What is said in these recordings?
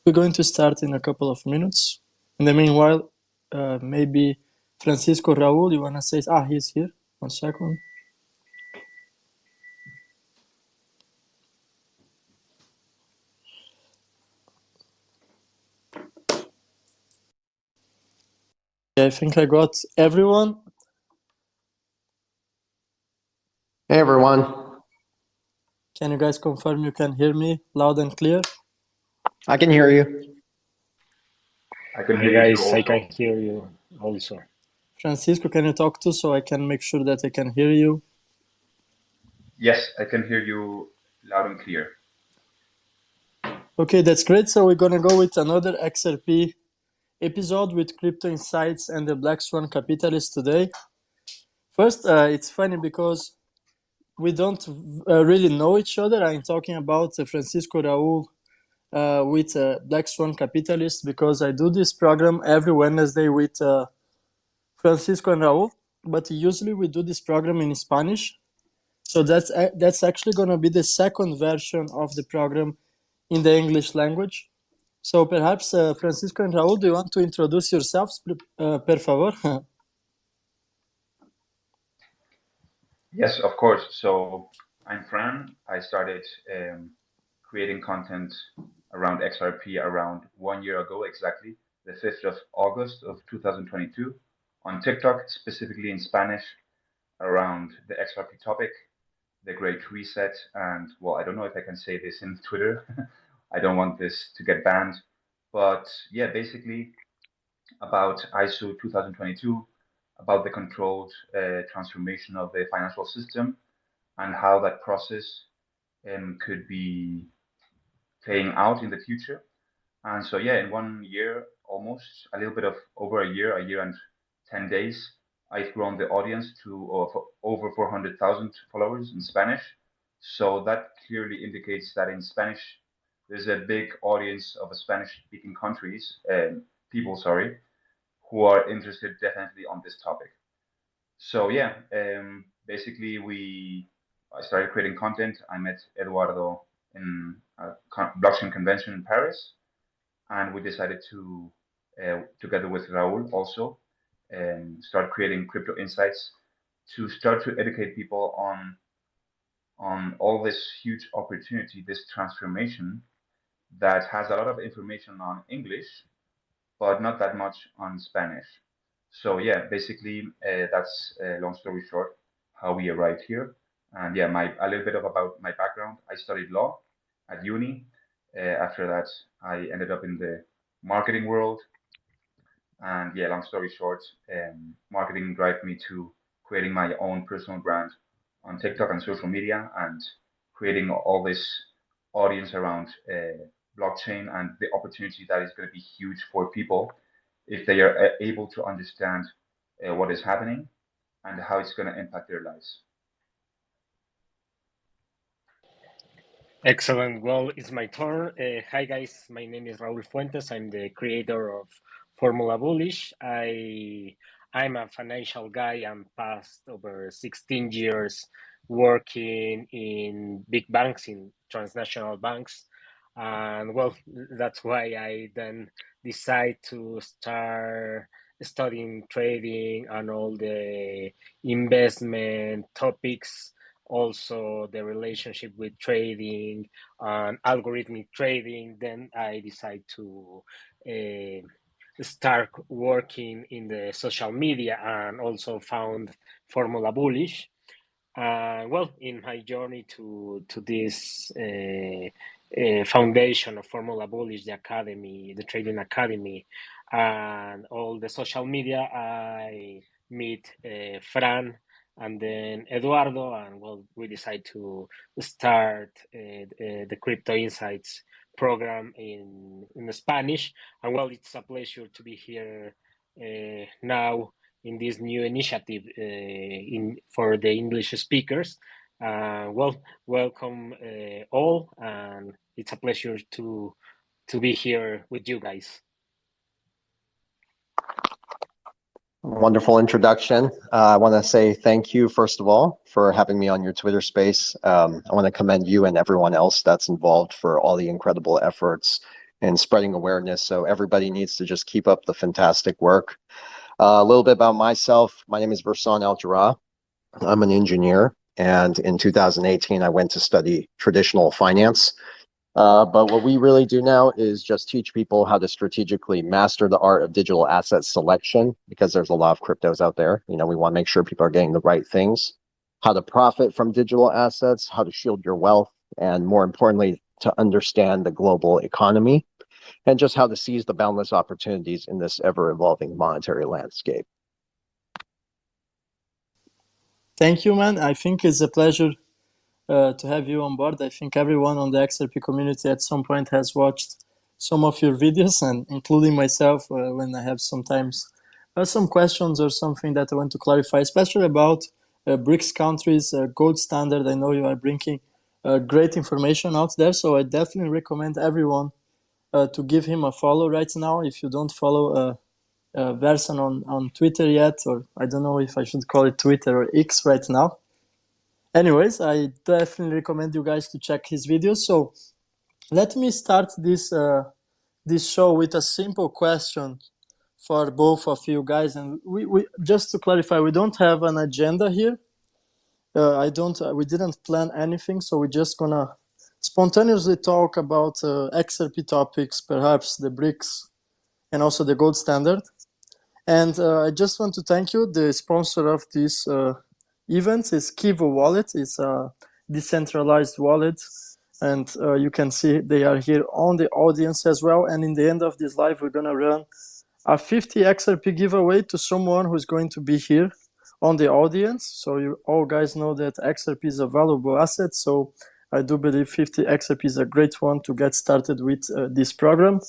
We're going to start in a couple of minutes. In the meanwhile, maybe Francisco, Raúl, you want to say... he's here. 1 second. I think I got everyone. Hey, everyone. Can you guys confirm you can hear me loud and clear? I can hear you. I can hear you also. I can hear you also. Francisco, can you talk too so I can make sure that I can hear you? Yes, I can hear you loud and clear. Okay, that's great. So we're going to go with another XRP episode with Crypto Insights and the Black Swan Capitalist today. First, it's funny because we don't really know each other. I'm talking about Francisco Raúl with Black Swan Capitalist because I do this program every Wednesday with Francisco and Raúl, but usually we do this program in Spanish. So that's actually going to be the second version of the program in the English language. So perhaps Francisco and Raúl, do you want to introduce yourselves, per favor? Yes, of course. So I'm Fran. I started creating content around XRP around 1 year ago, exactly, the 5th of August of 2022, on TikTok, specifically in Spanish, around the XRP topic, the Great Reset, and well, I don't know if I can say this in Twitter. I don't want this to get banned, but yeah, basically about ISO 2022, about the controlled transformation of the financial system and how that process could be playing out in the future. And so, yeah, in 1 year, almost a little bit of over a year and 10 days, I've grown the audience to over 400,000 followers in Spanish. So that clearly indicates that in Spanish, there's a big audience of Spanish-speaking countries, people, sorry, who are interested definitely on this topic. So yeah, basically I started creating content. I met Edoardo in a blockchain convention in Paris, and we decided to, together with Raúl also, start creating Crypto Insights to start to educate people on all this huge opportunity, this transformation that has a lot of information on English, but not that much on Spanish. So yeah, basically that's long story short how we arrived here. And yeah, a little bit about my background. I studied law at uni. After that, I ended up in the marketing world. And yeah, long story short, marketing drive me to creating my own personal brand on TikTok and social media and creating all this audience around blockchain and the opportunity that is going to be huge for people if they are able to understand what is happening and how it's going to impact their lives. Excellent. Well, it's my turn. Hi, guys. My name is Raúl Fuentes. I'm the creator of Formula Bullish. I'm a financial guy. I'm past over 16 years working in big banks, in transnational banks. And well, that's why I then decide to start studying trading and all the investment topics, also the relationship with trading and algorithmic trading. Then I decide to start working in the social media and also found Formula Bullish. Well, in my journey to this foundation of Formula Bullish, the academy, the trading academy, and all the social media, I meet Fran and then Edoardo, and well, we decide to start the Crypto Insights program in Spanish. And well, it's a pleasure to be here now in this new initiative for the English speakers. Well, welcome all, and it's a pleasure to be here with you guys. Wonderful introduction. I want to say thank you, first of all, for having me on your Twitter space. I want to commend you and everyone else that's involved for all the incredible efforts and spreading awareness. So everybody needs to just keep up the fantastic work. A little bit about myself. My name is Versan. I'm an engineer, and in 2018, I went to study traditional finance. But what we really do now is just teach people how to strategically master the art of digital asset selection, because there's a lot of cryptos out there. We want to make sure people are getting the right things, how to profit from digital assets, how to shield your wealth, and more importantly, to understand the global economy, and just how to seize the boundless opportunities in this ever-evolving monetary landscape. Thank you, man. I think it's a pleasure to have you on board. I think everyone on the XRP community at some point has watched some of your videos, and including myself when I have sometimes some questions or something that I want to clarify, especially about BRICS countries, gold standard. I know you are bringing great information out there, so I definitely recommend everyone to give him a follow right now. If you don't follow Versan on Twitter yet, or I don't know if I should call it Twitter or X right now. Anyways, I definitely recommend you guys to check his videos. So let me start this show with a simple question for both of you guys. And we just to clarify, we don't have an agenda here. We didn't plan anything, so we're just gonna spontaneously talk about XRP topics, perhaps the BRICS, and also the gold standard. And I just want to thank you. The sponsor of this event is Kivo Wallet. It's a decentralized wallet, and you can see they are here on the audience as well. And in the end of this live, we're gonna run a 50 XRP giveaway to someone who's going to be here on the audience. So you all guys know that XRP is a valuable asset. So I do believe 50 XRP is a great one to get started with this program.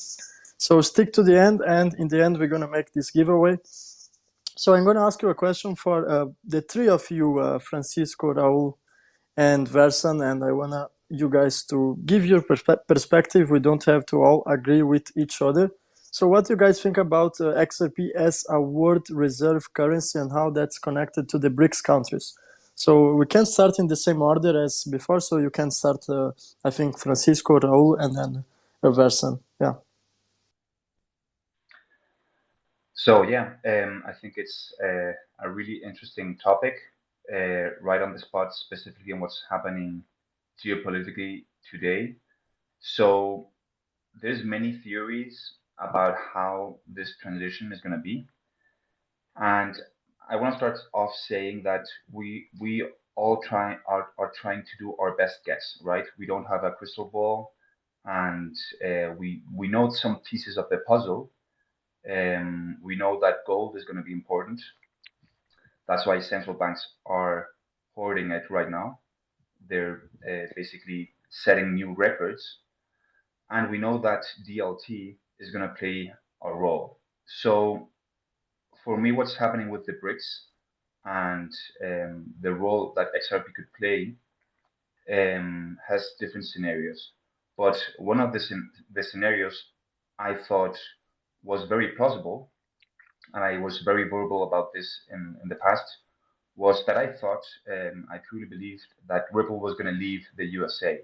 So stick to the end, and in the end, we're going to make this giveaway. So I'm going to ask you a question for the three of you, Francisco, Raúl, and Versan, and I want you guys to give your perspective. We don't have to all agree with each other. So what do you guys think about XRP as a world reserve currency and how that's connected to the BRICS countries? So we can start in the same order as before. So you can start, I think, Francisco, Raúl, and then Versan. Yeah. So yeah, I think it's a really interesting topic, right on the spot, specifically on what's happening geopolitically today. So there's many theories about how this transition is going to be, and I want to start off saying that we all are trying to do our best guess, right? We don't have a crystal ball, and we know some pieces of the puzzle. We know that gold is going to be important. That's why central banks are hoarding it right now. They're basically setting new records. And we know that DLT is going to play a role. So for me, what's happening with the BRICS and the role that XRP could play has different scenarios. But one of the scenarios I thought was very plausible, and I was very verbal about this in the past, was that I thought, I truly believed that Ripple was going to leave the USA,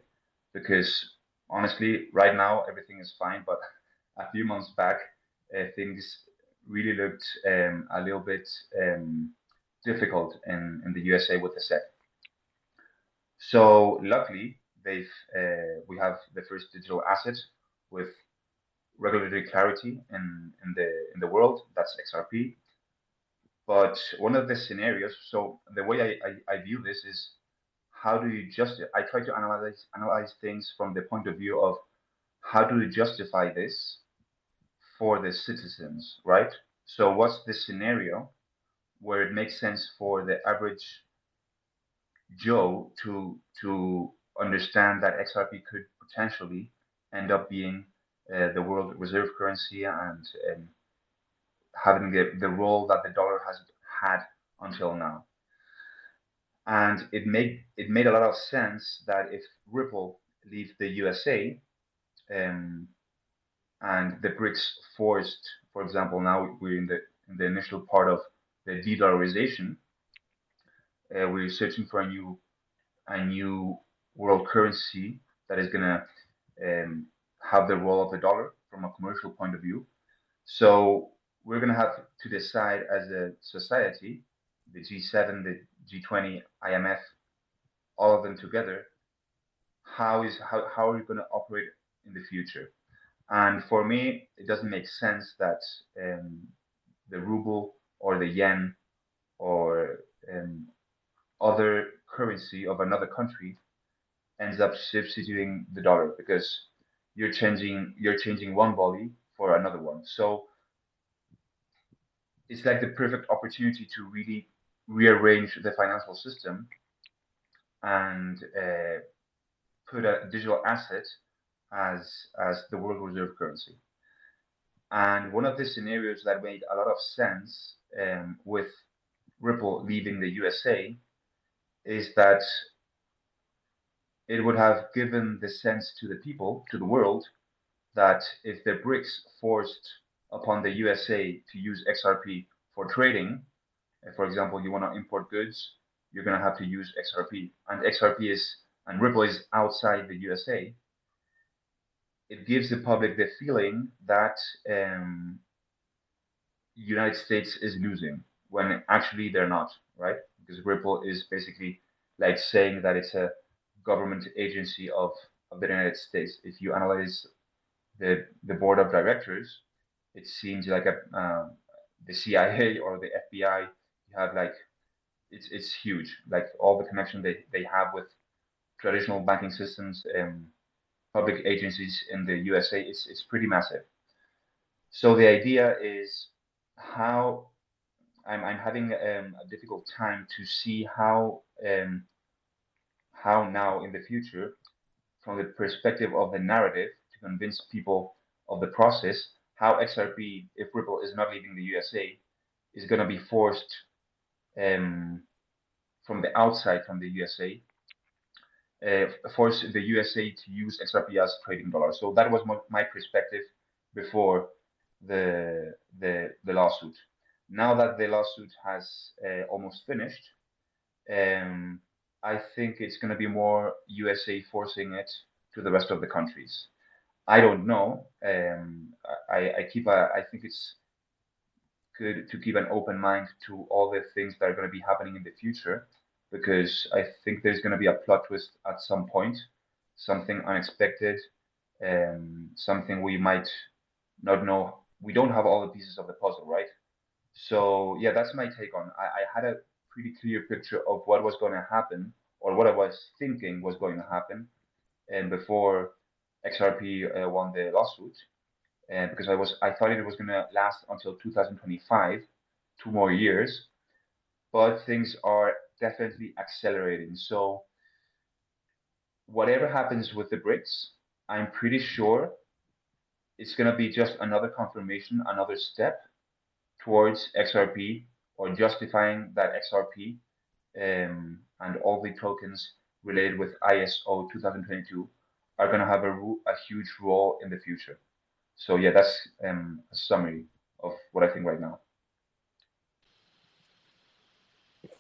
because honestly, right now everything is fine, but a few months back, things really looked a little bit difficult in the USA with the SEC. So luckily, we have the first digital asset with regulatory clarity in the world. That's XRP. But one of the scenarios, so the way I view this is, how do you I try to analyze things from the point of view of how do you justify this for the citizens, right? So what's the scenario where it makes sense for the average Joe to understand that XRP could potentially end up being the world reserve currency and having the role that the dollar has had until now. And it made a lot of sense that if Ripple leaves the USA, and the BRICS forced, for example, now we're in the initial part of the de-dollarization, we're searching for a new world currency that is gonna have the role of the dollar from a commercial point of view. So we're going to have to decide as a society, the G7, the G20, IMF, all of them together, how are we going to operate in the future? And for me, it doesn't make sense that the ruble or the yen or other currency of another country ends up substituting the dollar, because you're changing one volley for another one. So it's like the perfect opportunity to really rearrange the financial system and put a digital asset as the world reserve currency. And one of the scenarios that made a lot of sense with Ripple leaving the USA is that it would have given the sense to the people, to the world, that if the BRICS forced upon the USA to use XRP for trading, for example, you want to import goods, you're going to have to use XRP, and Ripple is outside the USA. It gives the public the feeling that United States is losing when actually they're not, right? Because Ripple is basically like saying that it's a government agency of the United States. If you analyze the board of directors, it seems like the CIA or the FBI. You have like it's huge. Like all the connection they have with traditional banking systems and public agencies in the USA, it's pretty massive. So the idea is how I'm having a difficult time to see how now in the future, from the perspective of the narrative, to convince people of the process, how XRP, if Ripple is not leaving the USA, is going to be forced from the outside, from the USA, force the USA to use XRP as trading dollar. So that was my perspective before the lawsuit. Now that the lawsuit has almost finished, I think it's going to be more USA forcing it to the rest of the countries. I don't know. I think it's good to keep an open mind to all the things that are going to be happening in the future, because I think there's going to be a plot twist at some point, something unexpected, something we might not know. We don't have all the pieces of the puzzle, right? So yeah, that's my take on. I had a pretty clear picture of what was going to happen, or what I was thinking was going to happen, and before XRP won the lawsuit, and because I thought it was going to last until 2025, 2 more years, but things are definitely accelerating. So whatever happens with the BRICS, I'm pretty sure it's going to be just another confirmation, another step towards XRP, or justifying that XRP and all the tokens related with ISO 2022 are going to have a huge role in the future. So yeah, that's a summary of what I think right now.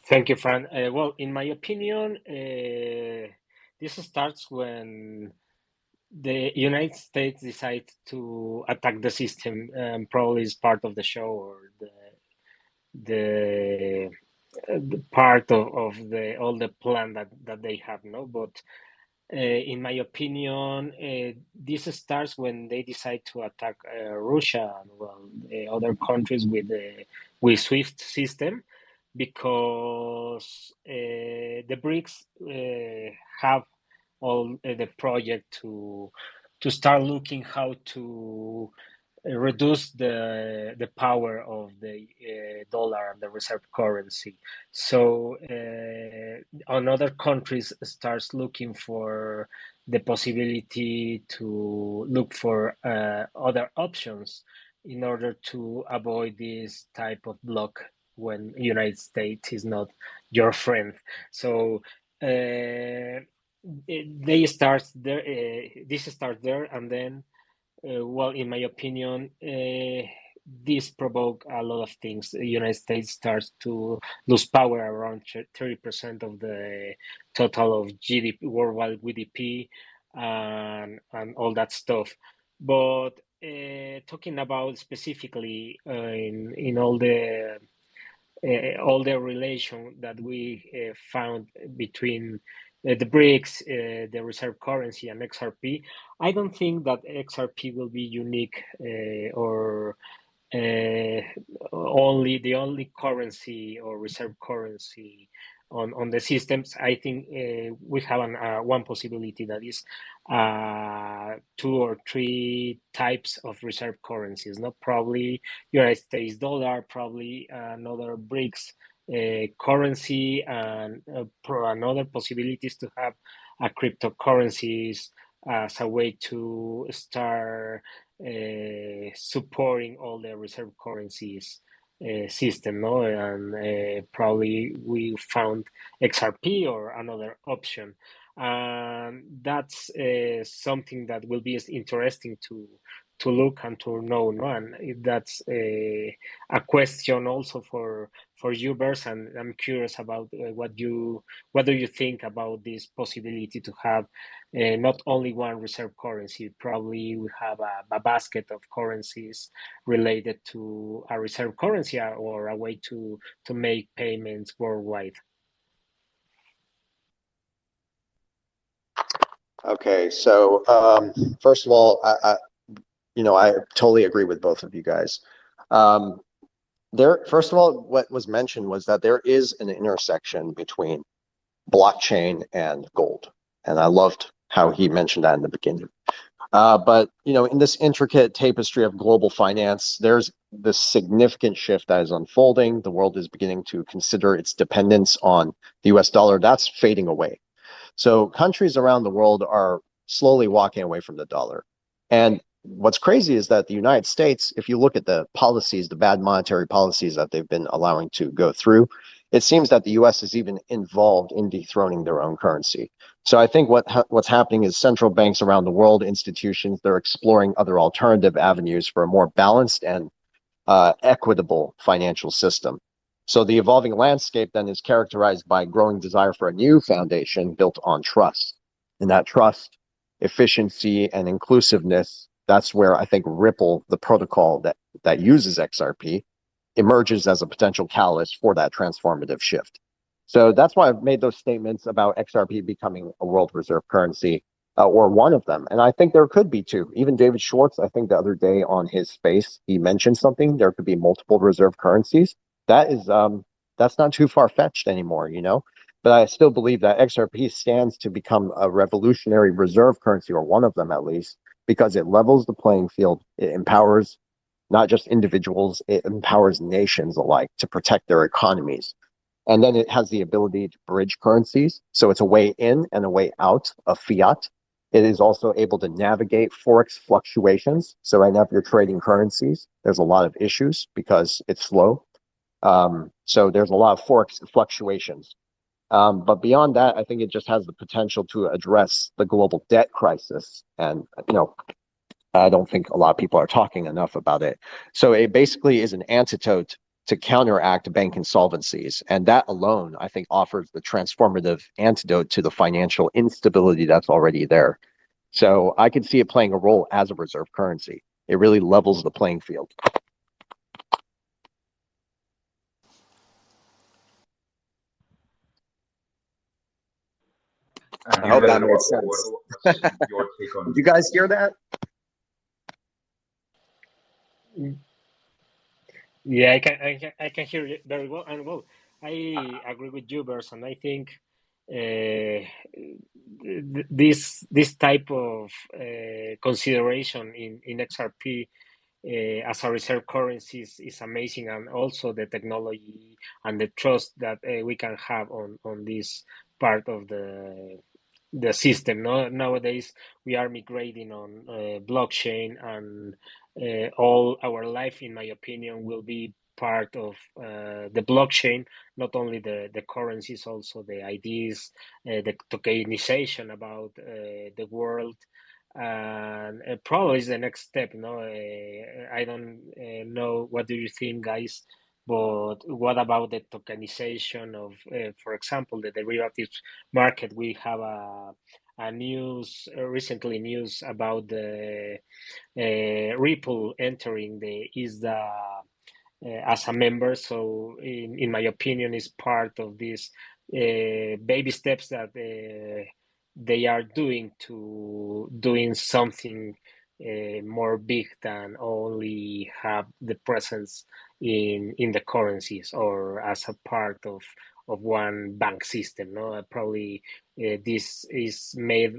Thank you, Fran. Well, in my opinion, this starts when the United States decides to attack the system. Probably is part of the show, or the part of the all the plan that they have. No, but in my opinion, this starts when they decide to attack Russia and other countries with SWIFT system, because the BRICS have all the project to start looking how to reduce the power of the dollar and the reserve currency. So another countries starts looking for the possibility to look for other options in order to avoid this type of block when United States is not your friend. So they start there. This starts there, and then. Well, in my opinion, this provoke a lot of things. The United States starts to lose power around 30% of the total of GDP, worldwide GDP, and all that stuff. But talking about specifically in all the relation that we found between the BRICS, the reserve currency, and XRP, I don't think that XRP will be unique or only the only currency or reserve currency on the systems. I think we have one possibility, that is two or three types of reserve currencies. Not probably United States dollar, probably another BRICS currency, and another possibilities to have a cryptocurrencies as a way to start supporting all the reserve currencies system, no? And probably we found XRP or another option. That's something that will be interesting to look and to know, no? And that's a question also for you, Versan. I'm curious about what do you think about this possibility to have not only one reserve currency. Probably we have a basket of currencies related to a reserve currency or a way to make payments worldwide. Okay, so first of all, I totally agree with both of you guys. First of all, what was mentioned was that there is an intersection between blockchain and gold, and I loved how he mentioned that in the beginning. But in this intricate tapestry of global finance, there's this significant shift that is unfolding. The world is beginning to consider its dependence on the US dollar. That's fading away. So countries around the world are slowly walking away from the dollar. And what's crazy is that the United States, if you look at the policies, the bad monetary policies that they've been allowing to go through, it seems that the US is even involved in dethroning their own currency. So I think what's happening is central banks around the world, institutions, they're exploring other alternative avenues for a more balanced and equitable financial system. So the evolving landscape then is characterized by growing desire for a new foundation built on trust. And that trust, efficiency, and inclusiveness, that's where I think Ripple, the protocol that uses XRP, emerges as a potential catalyst for that transformative shift. So that's why I've made those statements about XRP becoming a world reserve currency, or one of them. And I think there could be two. Even David Schwartz, I think the other day on his space, he mentioned something. There could be multiple reserve currencies. That's not too far-fetched anymore, But I still believe that XRP stands to become a revolutionary reserve currency, or one of them at least, because it levels the playing field. It empowers not just individuals, it empowers nations alike to protect their economies. And then it has the ability to bridge currencies. So it's a way in and a way out of fiat. It is also able to navigate Forex fluctuations. So right now, if you're trading currencies, there's a lot of issues because it's slow. So there's a lot of Forex fluctuations. But beyond that, I think it just has the potential to address the global debt crisis. And, I don't think a lot of people are talking enough about it. So it basically is an antidote to counteract bank insolvencies. And that alone, I think, offers the transformative antidote to the financial instability that's already there. So I could see it playing a role as a reserve currency. It really levels the playing field. And I you, hope that Edoardo, made sense. what's your take on? Did you guys hear that? Yeah, I can hear you very well. And well, I agree with you, Versan. I think this type of consideration in XRP as a reserve currency is amazing, and also the technology and the trust that we can have on this part of the system. No, nowadays we are migrating on blockchain, and all our life, in my opinion, will be part of the blockchain. Not only the currencies, also the ideas, the tokenization about the world. And probably is the next step. I don't know. What do you think, guys? But what about the tokenization of, for example, the derivatives market? We have a news recently news about the Ripple entering the ISDA as a member. So, in my opinion, is part of these baby steps that they are doing to doing something more big than only have the presence in the currencies or as a part of one bank system. No, probably this is made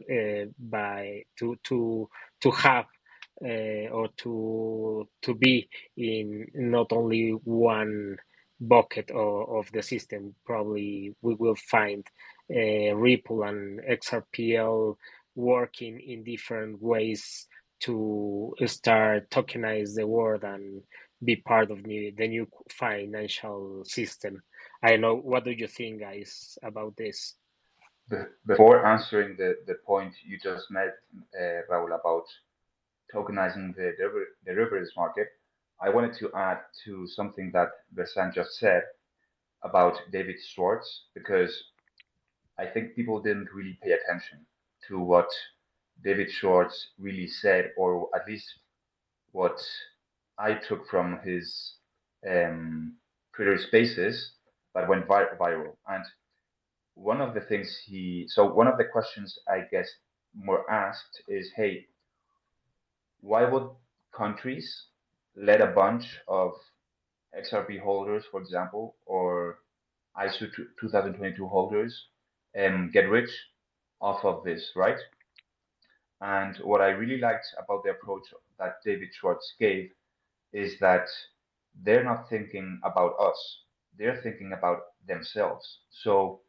by to have or to be in not only one bucket of the system. Probably we will find Ripple and XRPL working in different ways to start tokenize the world and be part of the new financial system. I don't know. What do you think, guys, about this? Before answering the point you just made, Raul, about tokenizing the derivatives market, I wanted to add to something that Versan just said about David Schwartz, because I think people didn't really pay attention to what David Schwartz really said, or at least what I took from his Twitter Spaces that went viral. And one of the questions I guess more asked is, hey, why would countries let a bunch of XRP holders, for example, or ISO 2022 holders get rich off of this, right? And what I really liked about the approach that David Schwartz gave is that they're not thinking about us; they're thinking about themselves. So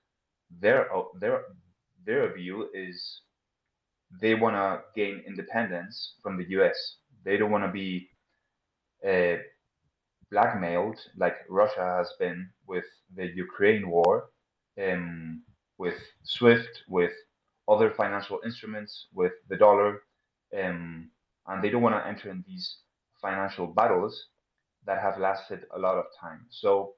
their their their view is they want to gain independence from the US. They don't want to be uh, blackmailed like Russia has been with the Ukraine war, um, with SWIFT, with other financial instruments, with the dollar, and they don't want to enter in these financial battles that have lasted a lot of time. So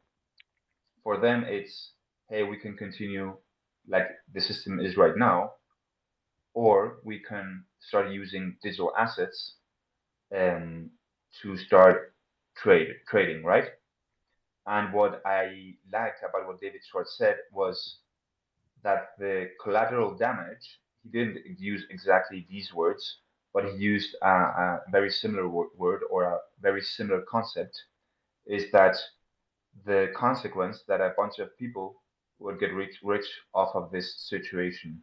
for them, it's, hey, we can continue like the system is right now, or we can start using digital assets um, to start trading, right? And what I liked about what David Schwartz said was that the collateral damage, he didn't use exactly these words, but he used a very similar word or a very similar concept, is that the consequence that a bunch of people would get rich off of this situation.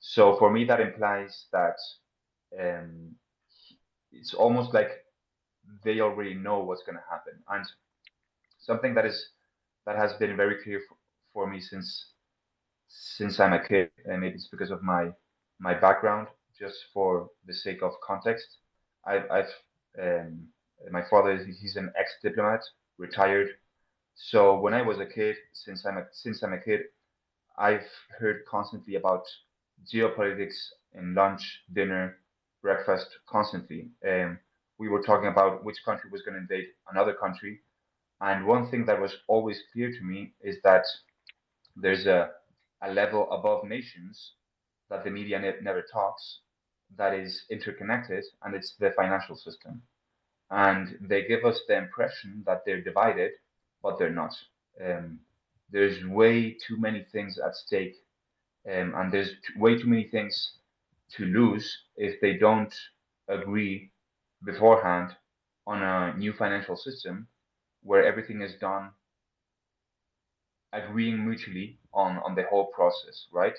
So for me, that implies that um, it's almost like they already know what's going to happen. And something that has been very clear for me since I'm a kid, and maybe it's because of my background. Just for the sake of context, I've um, my father he's an ex-diplomat, retired. So when I was a kid, since I'm a kid, I've heard constantly about geopolitics in lunch, dinner, breakfast, constantly. We were talking about which country was going to invade another country, and one thing that was always clear to me is that there's a level above nations that the media never talks, that is interconnected, and it's the financial system. And they give us the impression that they're divided, but they're not. Um, there's way too many things at stake, and there's way too many things to lose if they don't agree beforehand on a new financial system where everything is done agreeing mutually on the whole process, right?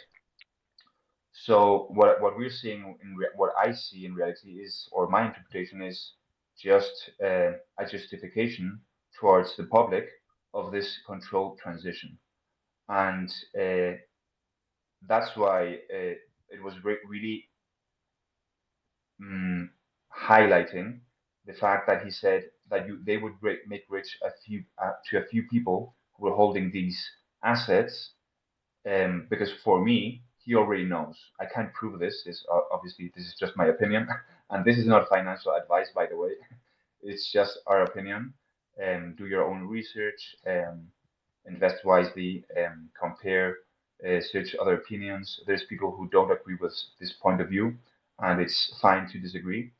So what we're seeing what I see in reality is, or my interpretation is, just a justification towards the public of this controlled transition, and that's why it was really mm, highlighting the fact that he said that they would make rich a few people who were holding these assets. Because for me, he already knows. I can't prove this. Obviously this is just my opinion, and this is not financial advice, by the way. It's just our opinion. do your own research, invest wisely, compare, search other opinions. There's people who don't agree with this point of view, and it's fine to disagree.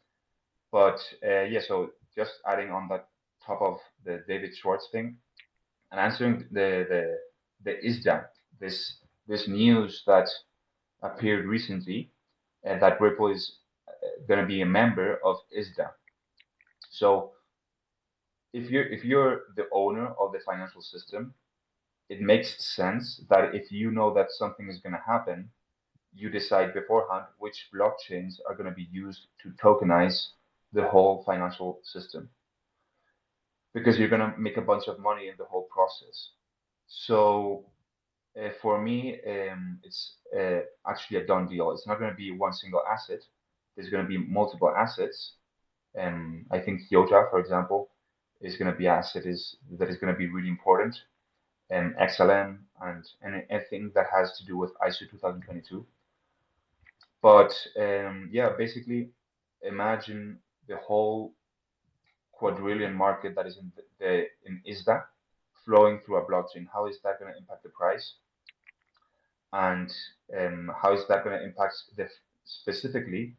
But yeah, so just adding on that top of the David Schwartz thing and answering the ISDA, this news that appeared recently, that Ripple is going to be a member of ISDA. So if you're the owner of the financial system, it makes sense that if you know that something is going to happen, you decide beforehand which blockchains are going to be used to tokenize the whole financial system, because you're going to make a bunch of money in the whole process. So for me, it's actually a done deal. It's not going to be one single asset. There's going to be multiple assets. I think Yota, for example, is going to be asset that is going to be really important. XLM and anything that has to do with ISO 2022. But yeah, basically, imagine the whole quadrillion market that is in ISDA flowing through a blockchain. How is that going to impact the price? And how is that going to impact specifically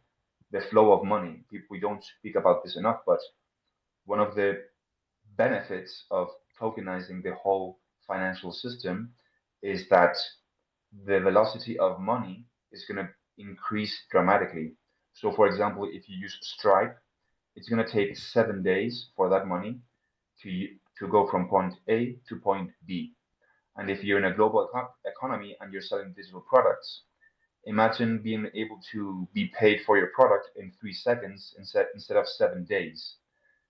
the flow of money? We don't speak about this enough, but one of the benefits of tokenizing the whole financial system is that the velocity of money is going to increase dramatically. So, for example, if you use Stripe, it's going to take 7 days for that money to go from point A to point B. And if you're in a global economy and you're selling digital products, imagine being able to be paid for your product in 3 seconds instead of 7 days.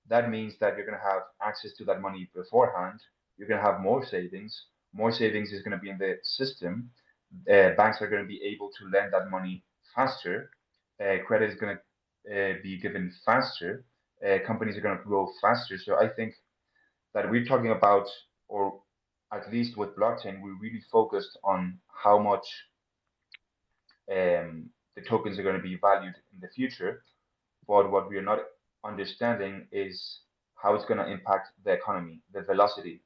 That means that you're going to have access to that money beforehand. You're going to have more savings. More savings is going to be in the system. Banks are going to be able to lend that money faster. Credit is going to be given faster. Companies are going to grow faster. So I think that we're talking about, or at least with blockchain, we're really focused on how much the tokens are going to be valued in the future. But what we're not understanding is how it's going to impact the economy, the velocity,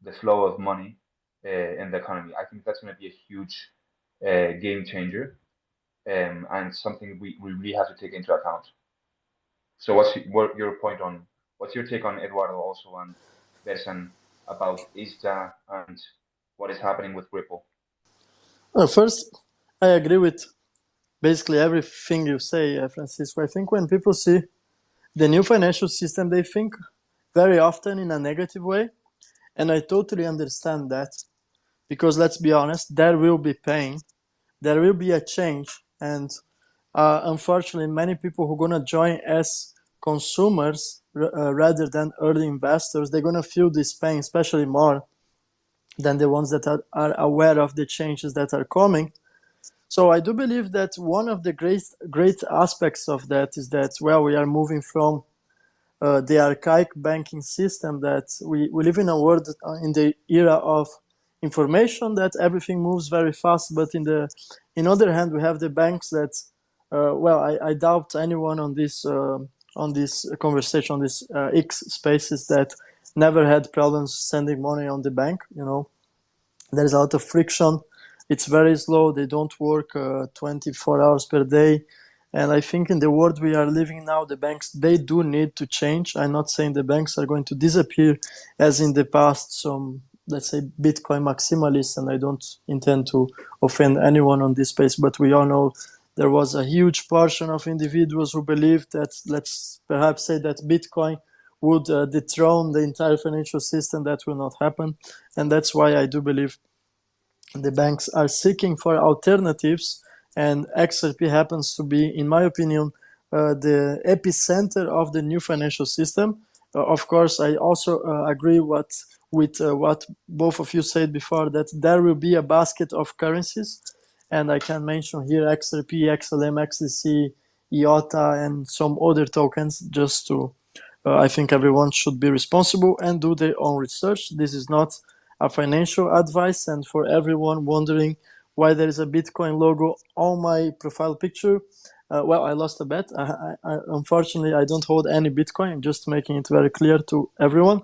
the flow of money in the economy. I think that's going to be a huge game changer, and something we really have to take into account. So what your point on, what's your take on Eduardo also and Versan about ISDA and what is happening with Ripple? First, I agree with basically everything you say, Francisco. I think when people see the new financial system, they think very often in a negative way. And I totally understand that, because let's be honest, there will be pain, there will be a change. And unfortunately, many people who are going to join as consumers rather than early investors, they're going to feel this pain, especially more than the ones that are aware of the changes that are coming. So I do believe that one of the great aspects of that is that, well, we are moving from the archaic banking system, that we live in a world in the era of information, that everything moves very fast. But in other hand, we have the banks that, well, I doubt anyone on this conversation, on this X spaces, that never had problems sending money on the bank. There's a lot of friction. It's very slow. They don't work 24 hours per day. And I think in the world we are living now, the banks, they do need to change. I'm not saying the banks are going to disappear as in the past, some, let's say, Bitcoin maximalists, and I don't intend to offend anyone on this space, but we all know there was a huge portion of individuals who believed that, let's perhaps say, that Bitcoin would dethrone the entire financial system. That will not happen. And that's why I do believe the banks are seeking for alternatives, and XRP happens to be, in my opinion, the epicenter of the new financial system. Of course, I also agree with what both of you said before, that there will be a basket of currencies, and I can mention here XRP, XLM, XDC, IOTA, and some other tokens, just to, I think everyone should be responsible and do their own research. This is not a financial advice. And for everyone wondering why there is a Bitcoin logo on my profile picture, well, I lost a bet. Unfortunately, I don't hold any Bitcoin. I'm just making it very clear to everyone.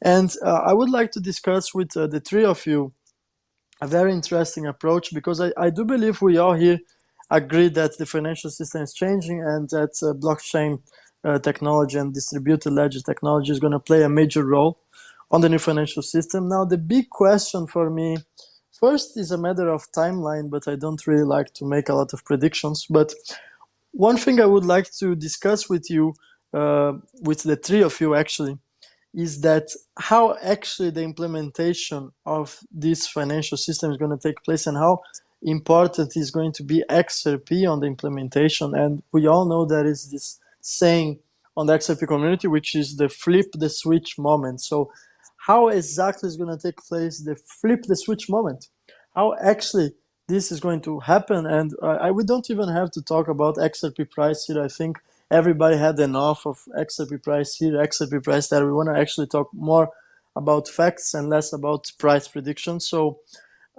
And I would like to discuss with the three of you a very interesting approach, because I do believe we all here agree that the financial system is changing and that blockchain technology and distributed ledger technology is going to play a major role on the new financial system. Now, the big question for me first is a matter of timeline, but I don't really like to make a lot of predictions. But one thing I would like to discuss with you, with the three of you actually, is that how actually the implementation of this financial system is going to take place and how important is going to be XRP on the implementation. And we all know there is this saying on the XRP community, which is the flip the switch moment. So how exactly is going to take place the flip the switch moment? How actually this is going to happen? And we don't even have to talk about XRP price here. I think everybody had enough of XRP price here, XRP price there. We want to actually talk more about facts and less about price predictions. So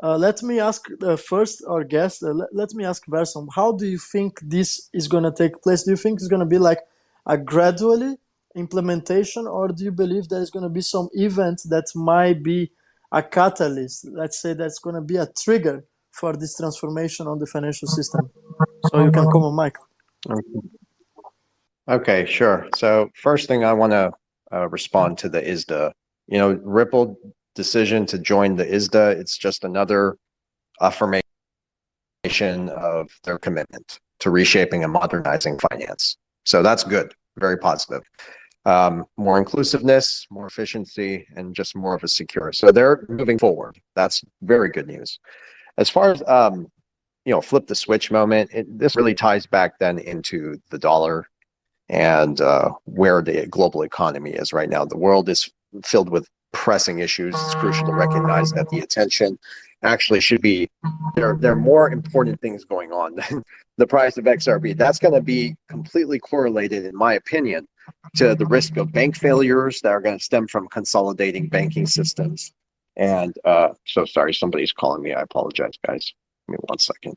let me ask first our guest, let me ask Versan, how do you think this is going to take place? Do you think it's going to be like a gradually implementation, or do you believe there's going to be some event that might be a catalyst, let's say that's going to be a trigger for this transformation on the financial system? So you can come on, Mike. Okay, sure. So first thing I want to respond to the ISDA. Ripple decision to join the ISDA, it's just another affirmation of their commitment to reshaping and modernizing finance. So that's good, very positive. More inclusiveness, more efficiency, and just more of a secure. So they're moving forward. That's very good news. As far as flip the switch moment, this really ties back then into the dollar and where the global economy is right now. The world is filled with pressing issues. It's crucial to recognize that the attention actually should be, there are more important things going on than the price of XRP. That's going to be completely correlated, in my opinion, to the risk of bank failures that are going to stem from consolidating banking systems. And so sorry, somebody's calling me. I apologize, guys. Give me 1 second.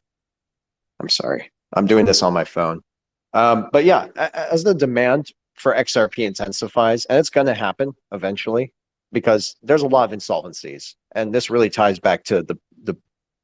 I'm sorry. I'm doing this on my phone. But yeah, as the demand for XRP intensifies, and it's going to happen eventually, because there's a lot of insolvencies, and this really ties back to the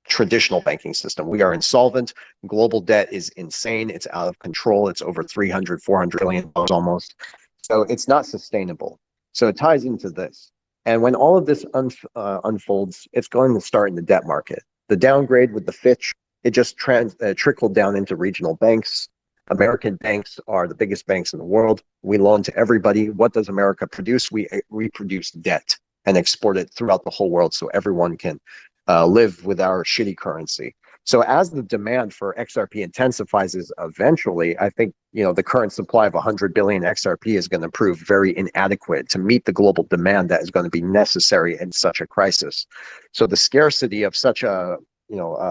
traditional banking system. We are insolvent. Global debt is insane. It's out of control. It's over 300, 400 billion dollars almost. So it's not sustainable. So it ties into this. And when all of this unfolds, it's going to start in the debt market. The downgrade with the Fitch, it just trickled down into regional banks. American banks are the biggest banks in the world. We loan to everybody. What does America produce? We produce debt and export it throughout the whole world so everyone can live with our shitty currency. So as the demand for XRP intensifies, eventually, I think the current supply of 100 billion XRP is going to prove very inadequate to meet the global demand that is going to be necessary in such a crisis. So the scarcity of such a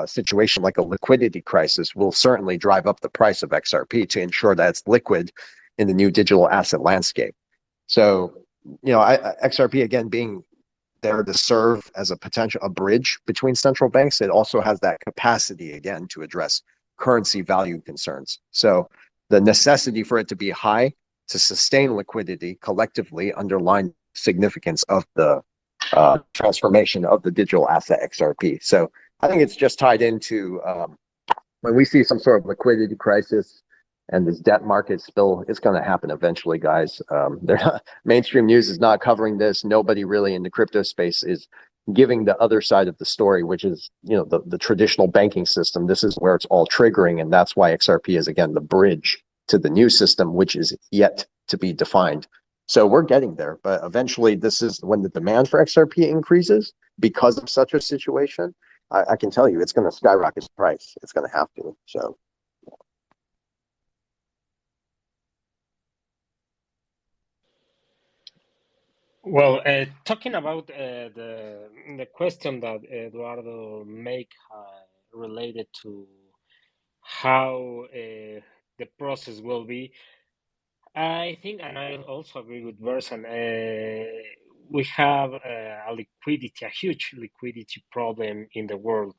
situation like a liquidity crisis will certainly drive up the price of XRP to ensure that it's liquid in the new digital asset landscape. So, XRP again being there to serve as a bridge between central banks, it also has that capacity again to address currency value concerns. So the necessity for it to be high to sustain liquidity collectively underline significance of the transformation of the digital asset XRP. So I think it's just tied into when we see some sort of liquidity crisis and this debt market spill, it's going to happen eventually, guys. Mainstream news is not covering this. Nobody really in the crypto space is giving the other side of the story, which is the traditional banking system. This is where it's all triggering, and that's why XRP is again the bridge to the new system, which is yet to be defined. So we're getting there, but eventually this is when the demand for XRP increases because of such a situation. I can tell you it's going to skyrocket price. It's going to have to. So. Well, talking about the question that Eduardo make related to how the process will be, I think, and I also agree with Versan, we have a huge liquidity problem in the world.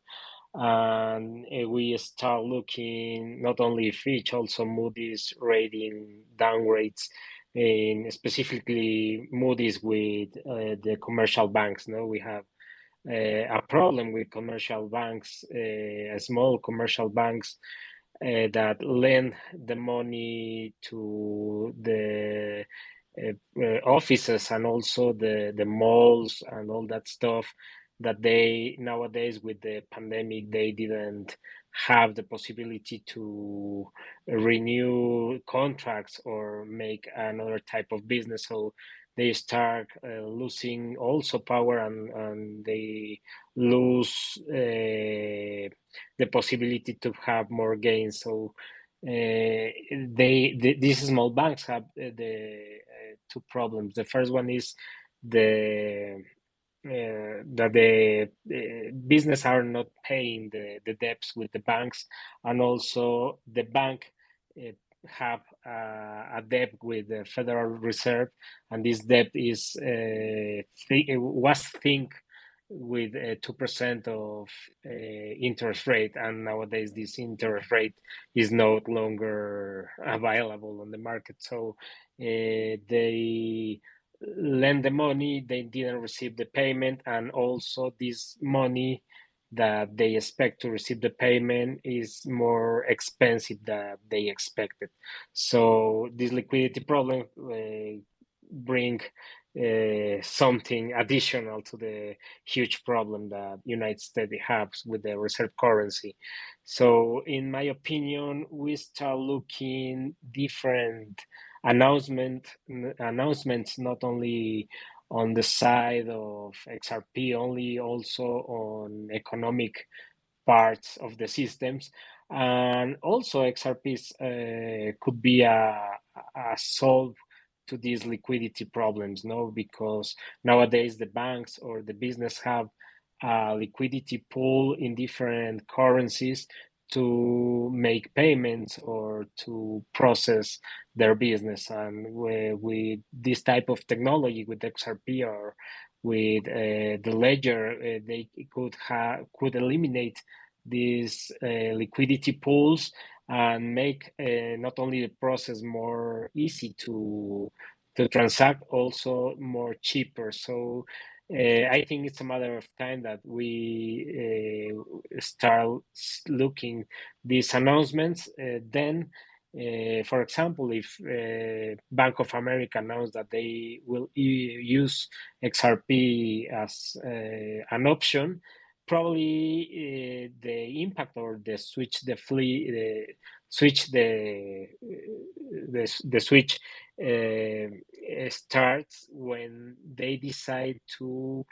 And we start looking not only Fitch, also Moody's rating downgrades in specifically Moody's with the commercial banks. No, we have a problem with commercial banks, small commercial banks that lend the money to the offices and also the malls and all that stuff that they nowadays with the pandemic they didn't have the possibility to renew contracts or make another type of business, so they start losing also power, and they lose the possibility to have more gains. So these small banks have the two problems. The first one is the that the business are not paying the debts with the banks, and also the bank have a debt with the Federal Reserve, and this debt is was think with 2% of interest rate, and nowadays this interest rate is no longer available on the market. So they lend the money, they didn't receive the payment, and also this money that they expect to receive the payment is more expensive than they expected. So this liquidity problem bring something additional to the huge problem that United States has with the reserve currency. So in my opinion, we start looking different announcements not only on the side of XRP only, also on economic parts of the systems, and also XRPs could be a solve to these liquidity problems, no? Because nowadays the banks or the business have a liquidity pool in different currencies to make payments or to process their business. And with this type of technology, with XRP or with the ledger, they could eliminate these liquidity pools and make not only the process more easy to transact, also more cheaper. So I think it's a matter of time that we start looking these announcements. Then, for example, if Bank of America announced that they will use XRP as an option, probably the impact or the switch, the switch, the switch starts when they decide to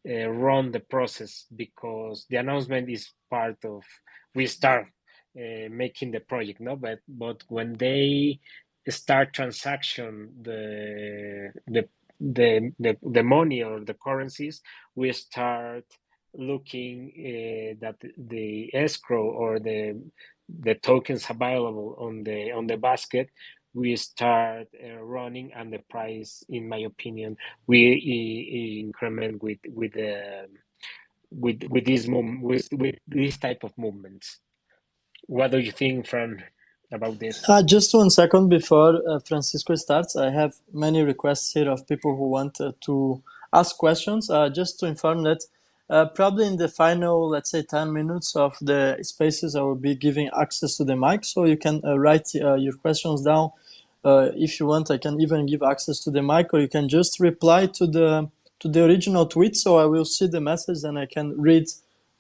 run the process, because the announcement is part of we start making the project, no? But when they start transaction the money or the currencies, we start looking that the escrow or the tokens available on the basket, we start running, and the price, in my opinion, we increment with this type of movements. What do you think, Fran, about this? Just 1 second before Francisco starts. I have many requests here of people who want to ask questions. Just to inform that probably in the final, let's say, 10 minutes of the spaces, I will be giving access to the mic, so you can write your questions down. If you want, I can even give access to the mic, or you can just reply to the original tweet, so I will see the message and I can read,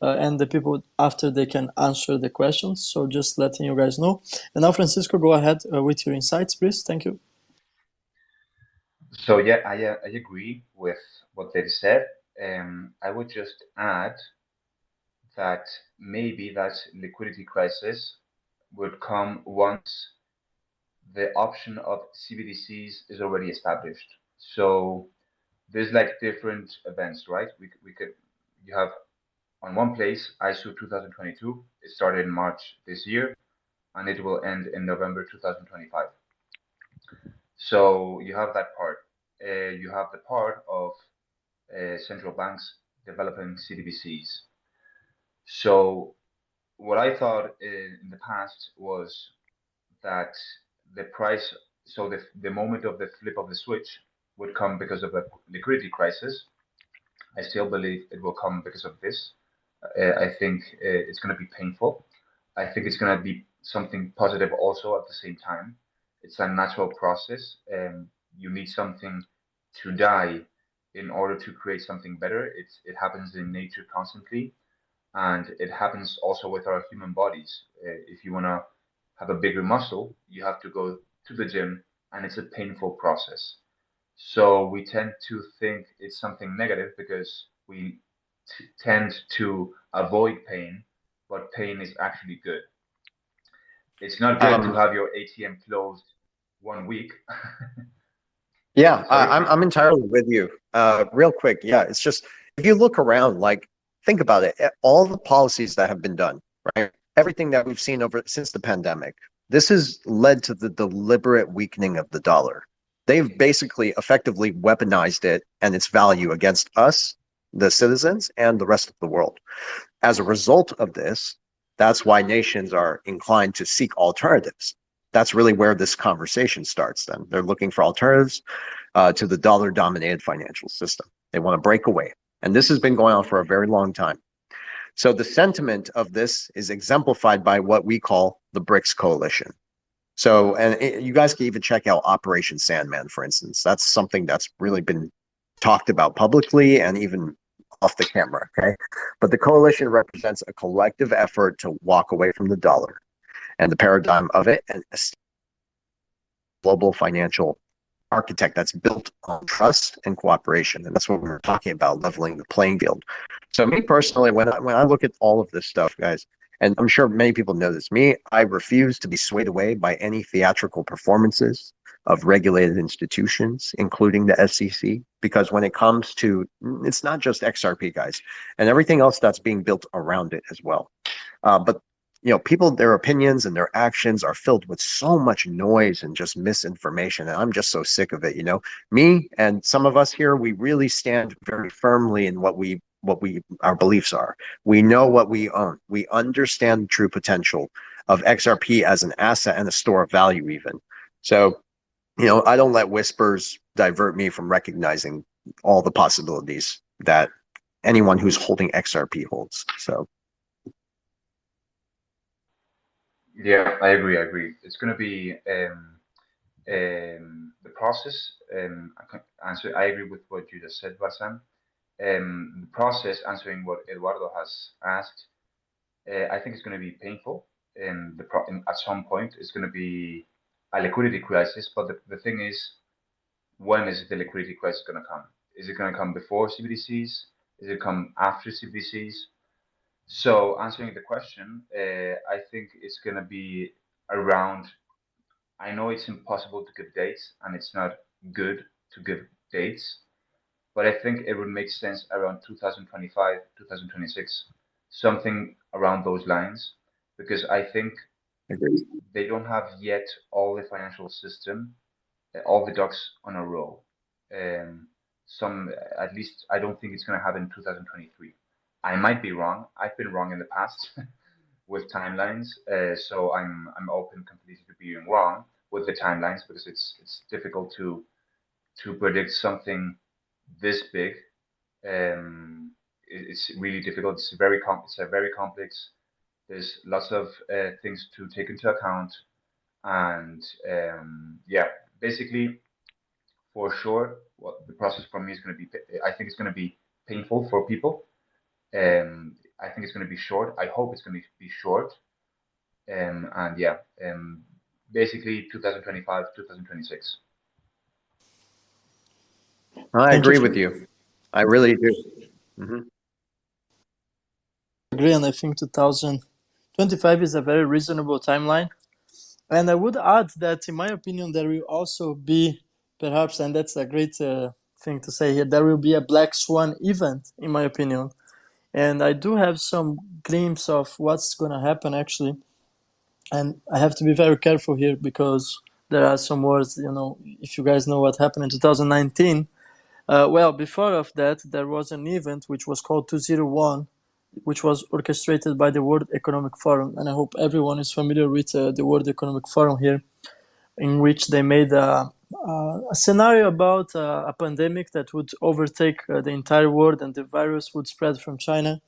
and the people after they can answer the questions. So just letting you guys know. And now, Francisco, go ahead with your insights, please. Thank you. So yeah, I agree with what they've said. I would just add that maybe that liquidity crisis would come once the option of CBDCs is already established. So there's like different events, right? You have on one place ISO 2022. It started in March this year, and it will end in November 2025. So you have that part. You have the part of central banks developing CBDCs. So what I thought in the past was that the price so the moment of the flip of the switch would come because of a liquidity crisis. I still believe it will come because of this. I think it's going to be painful. I think it's going to be something positive also at the same time. It's a natural process. You need something to die in order to create something better. It happens in nature constantly, and it happens also with our human bodies. If you want to have a bigger muscle, you have to go to the gym, and it's a painful process. So we tend to think it's something negative because we tend to avoid pain, but pain is actually good. It's not good to have your ATM closed 1 week. Yeah, Sorry? I'm entirely with you. Real quick, yeah, it's just if you look around, like think about it, all the policies that have been done, right? Everything that we've seen over since the pandemic, this has led to the deliberate weakening of the dollar. They've basically effectively weaponized it and its value against us, the citizens, and the rest of the world. As a result of this, that's why nations are inclined to seek alternatives. That's really where this conversation starts then. They're looking for alternatives to the dollar-dominated financial system. They want to break away. And this has been going on for a very long time. So the sentiment of this is exemplified by what we call the BRICS coalition. So, and you guys can even check out Operation Sandman, for instance. That's something that's really been talked about publicly and even off the camera, okay? But the coalition represents a collective effort to walk away from the dollar and the paradigm of it and global financial architect that's built on trust and cooperation. And that's what we were talking about, leveling the playing field. So me personally, when I look at all of this stuff, guys, and I'm sure many people know this, I refuse to be swayed away by any theatrical performances of regulated institutions, including the SEC, because when it comes to, it's not just XRP, guys, and everything else that's being built around it as well. But people, their opinions and their actions are filled with so much noise and just misinformation. And I'm just so sick of it. Me and some of us here, we really stand very firmly in what our beliefs are. We know what we own. We understand the true potential of XRP as an asset and a store of value even. So, I don't let whispers divert me from recognizing all the possibilities that anyone who's holding XRP holds. So. Yeah, I agree. It's going to be the process. I agree with what you just said, Versan. The process, answering what Eduardo has asked, I think it's going to be painful. At some point, it's going to be a liquidity crisis. But the thing is, when is the liquidity crisis going to come? Is it going to come before CBDCs? Is it come after CBDCs? So answering the question, I think it's going to be around. I know it's impossible to give dates, and it's not good to give dates, but I think it would make sense around 2025, 2026, something around those lines, because I think they don't have yet all the financial system, all the ducks on a row. At least, I don't think it's going to happen in 2023. I might be wrong. I've been wrong in the past with timelines, so I'm open completely to being wrong with the timelines because it's difficult to predict something this big. It's really difficult. It's a very complex. There's lots of things to take into account, and yeah, basically, for sure, what the process for me is going to be. I think it's going to be painful for people. I think it's going to be short. I hope it's going to be short. And yeah, basically 2025, 2026. I Thank you. agree with you. I really do. Agree, and I think 2025 is a very reasonable timeline. And I would add that, in my opinion, there will also be, perhaps, and that's a great thing to say here, there will be a Black Swan event, in my opinion. And I do have some glimpse of what's going to happen, actually. And I have to be very careful here because there are some words, if you guys know what happened in 2019. Well, before of that, there was an event which was called 201, which was orchestrated by the World Economic Forum. And I hope everyone is familiar with the World Economic Forum here. in which they made a scenario about a pandemic that would overtake the entire world and the virus would spread from China.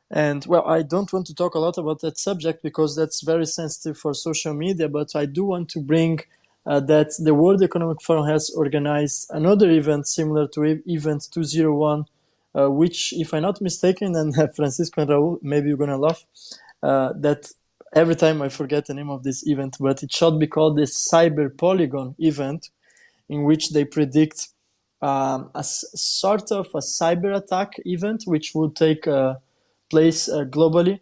And well, I don't want to talk a lot about that subject because that's very sensitive for social media, but I do want to bring that the World Economic Forum has organized another event similar to Event 201, which, if I'm not mistaken, and Francisco and Raul, maybe you're going to laugh, that every time I forget the name of this event, but it should be called the Cyber Polygon event, in which they predict sort of a cyber attack event, which would take place globally.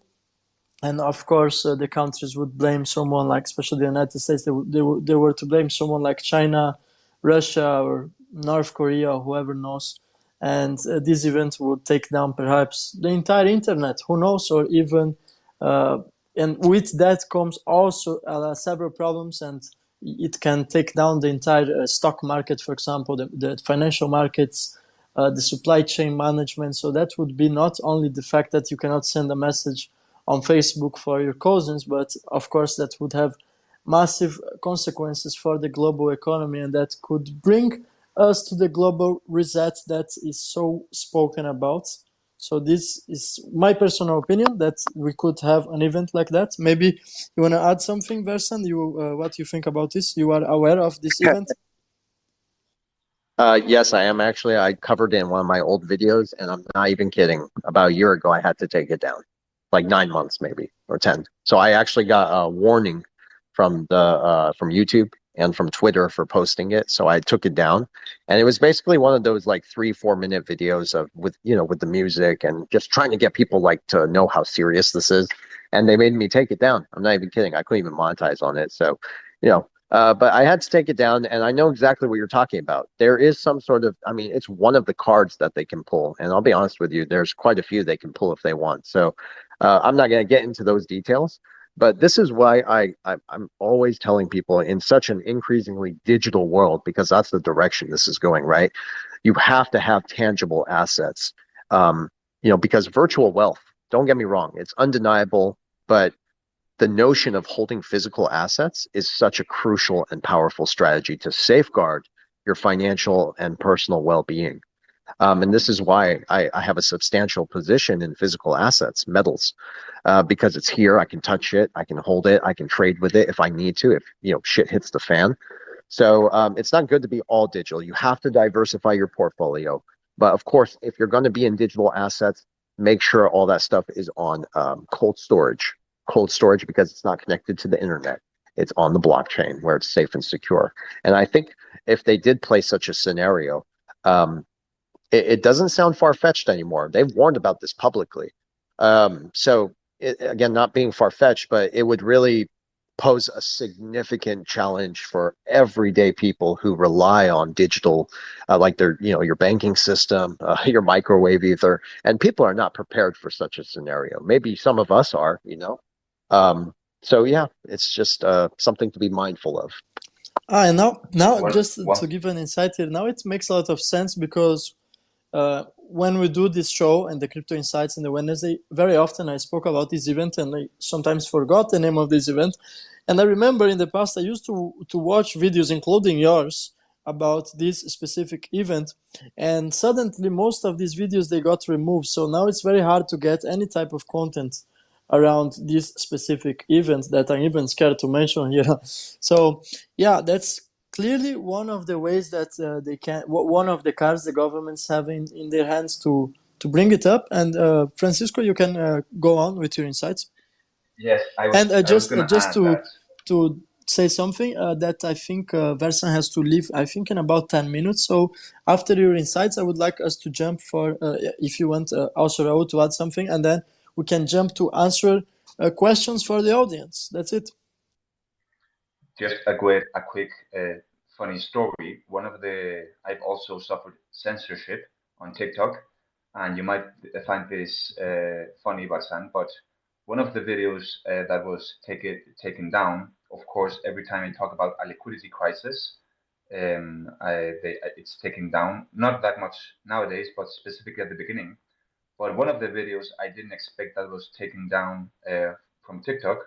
And of course, the countries would blame someone like, especially the United States, they were to blame someone like China, Russia, or North Korea, or whoever knows. And this event would take down perhaps the entire internet, who knows, or even, and with that comes also several problems, and it can take down the entire stock market, for example, the financial markets, the supply chain management. So that would be not only the fact that you cannot send a message on Facebook for your cousins, but of course that would have massive consequences for the global economy, and that could bring us to the global reset that is so spoken about. So this is my personal opinion, that we could have an event like that. Maybe you want to add something, Versan? What you think about this? You are aware of this event? Yes, I am actually. I covered it in one of my old videos, and I'm not even kidding. About a year ago, I had to take it down, like 9 months maybe, or 10. So I actually got a warning from from YouTube and from Twitter for posting it. So I took it down, and it was basically one of those like 3-4 minute videos of with the music and just trying to get people like to know how serious this is. And they made me take it down. I'm not even kidding. I couldn't even monetize on it. So, you know, but I had to take it down, and I know exactly what you're talking about. There is some sort of, I mean, it's one of the cards that they can pull, and I'll be honest with you, there's quite a few they can pull if they want. So I'm not going to get into those details, but this is why I'm always telling people in such an increasingly digital world, because that's the direction this is going, right? You have to have tangible assets, because virtual wealth, don't get me wrong, it's undeniable, but the notion of holding physical assets is such a crucial and powerful strategy to safeguard your financial and personal well-being. And this is why I have a substantial position in physical assets, metals, because it's here. I can touch it, I can hold it, I can trade with it if I need to, if shit hits the fan. So it's not good to be all digital. You have to diversify your portfolio. But of course, if you're going to be in digital assets, make sure all that stuff is on cold storage. Cold storage because it's not connected to the internet. It's on the blockchain where it's safe and secure. And I think if they did play such a scenario, it doesn't sound far-fetched anymore. They've warned about this publicly. So again, not being far-fetched, but it would really pose a significant challenge for everyday people who rely on digital, like your banking system, your microwave ether, and people are not prepared for such a scenario. Maybe some of us are, so yeah, it's just something to be mindful of. And now One, just one, to give an insight here, now it makes a lot of sense because when we do this show and the Crypto Insights in the Wednesday, very often I spoke about this event and I sometimes forgot the name of this event. And I remember in the past I used to watch videos, including yours, about this specific event. And suddenly most of these videos, they got removed. So now it's very hard to get any type of content around this specific event that I'm even scared to mention here. So yeah, that's clearly one of the ways that they can, one of the cards the governments have in their hands to bring it up. And Francisco, you can go on with your insights. yes, And I was going to just add that. to say something that I think Versan has to leave, I think in about 10 minutes. So after your insights, I would like us to jump for, if you want, also Raul to add something, and then we can jump to answer questions for the audience. That's it. Just a quick funny story. I've also suffered censorship on TikTok, and you might find this funny, Barsan, but one of the videos that was taken down, of course, every time I talk about a liquidity crisis, it's taken down. Not that much nowadays, but specifically at the beginning. But one of the videos I didn't expect that was taken down from TikTok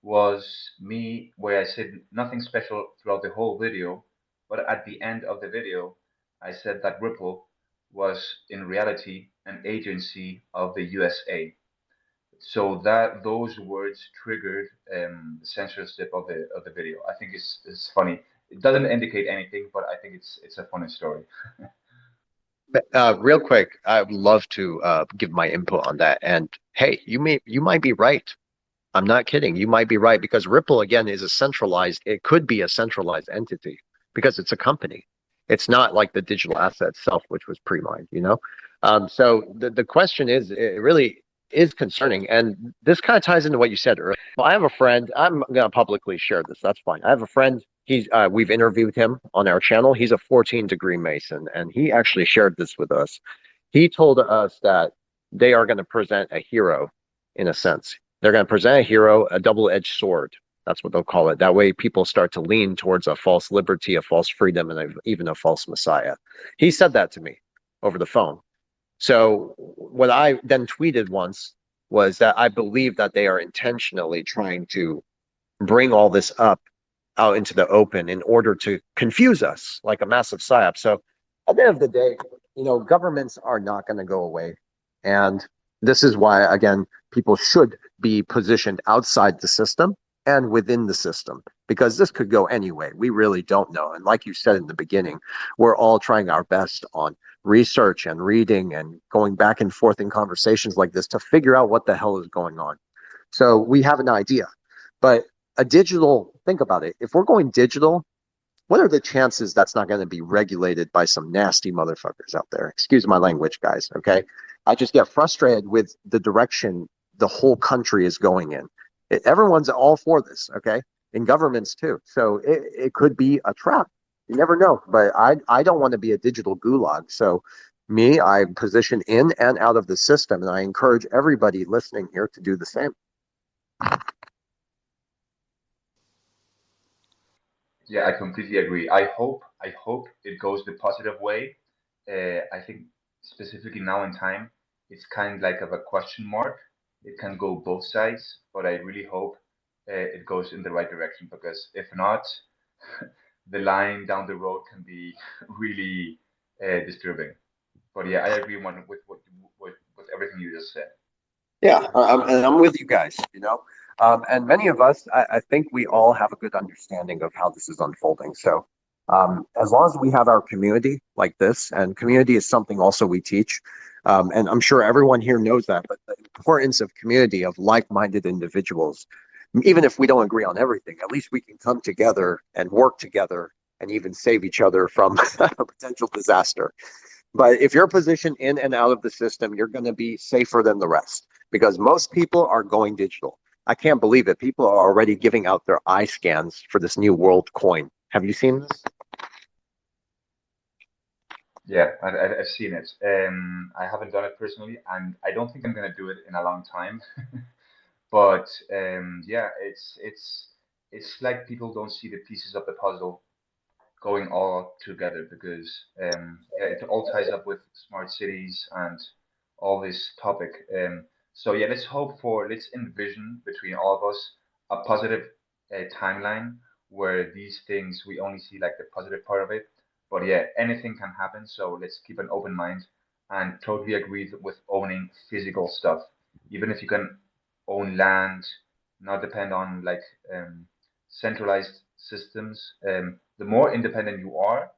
was me, where I said nothing special throughout the whole video, but at the end of the video, I said that Ripple was in reality an agency of the USA. So that those words triggered the censorship of the video. I think it's funny. It doesn't indicate anything, but I think it's a funny story. Real quick, I would love to give my input on that. And hey, you might be right. I'm not kidding. You might be right because Ripple again is a centralized. It could be a centralized entity because it's a company. It's not like the digital asset itself, which was pre-mined. So the question is, it really is concerning, and this kind of ties into what you said earlier. Well, I have a friend. I'm gonna publicly share this. That's fine. I have a friend. We've interviewed him on our channel. He's a 14-degree Mason, and he actually shared this with us. He told us that they are going to present a hero, in a sense. They're going to present a hero, a double-edged sword. That's what they'll call it. That way, people start to lean towards a false liberty, a false freedom, and even a false messiah. He said that to me over the phone. So what I then tweeted once was that I believe that they are intentionally trying to bring all this up out into the open in order to confuse us like a massive psyop. So at the end of the day, governments are not going to go away. And this is why, again, people should be positioned outside the system and within the system, because this could go anyway. We really don't know. And like you said in the beginning, we're all trying our best on research and reading and going back and forth in conversations like this to figure out what the hell is going on. So we have an idea. But think about it. If we're going digital, what are the chances that's not going to be regulated by some nasty motherfuckers out there? Excuse my language, guys. Okay. I just get frustrated with the direction the whole country is going in. Everyone's all for this. Okay. In governments too. So it could be a trap. You never know. But I don't want to be a digital gulag. So I position in and out of the system. And I encourage everybody listening here to do the same. Yeah, I completely agree. I hope it goes the positive way. I think specifically now in time, it's kind of like of a question mark. It can go both sides, but I really hope it goes in the right direction because if not, the line down the road can be really disturbing. But yeah, I agree with everything you just said. Yeah, and I'm with you guys, and many of us, I think we all have a good understanding of how this is unfolding. So, as long as we have our community like this, and community is something also we teach, and I'm sure everyone here knows that, but the importance of community, of like-minded individuals, even if we don't agree on everything, at least we can come together and work together and even save each other from a potential disaster. But if you're positioned in and out of the system, you're going to be safer than the rest because most people are going digital. I can't believe it. People are already giving out their eye scans for this new world coin. Have you seen this? Yeah, I've seen it. I haven't done it personally, and I don't think I'm gonna do it in a long time. But yeah, it's like people don't see the pieces of the puzzle going all together because yeah, it all ties up with smart cities and all this topic. So yeah, let's envision between all of us a positive timeline where these things we only see like the positive part of it. But yeah, anything can happen. So let's keep an open mind and totally agree with owning physical stuff, even if you can own land, not depend on like centralized systems. The more independent you are,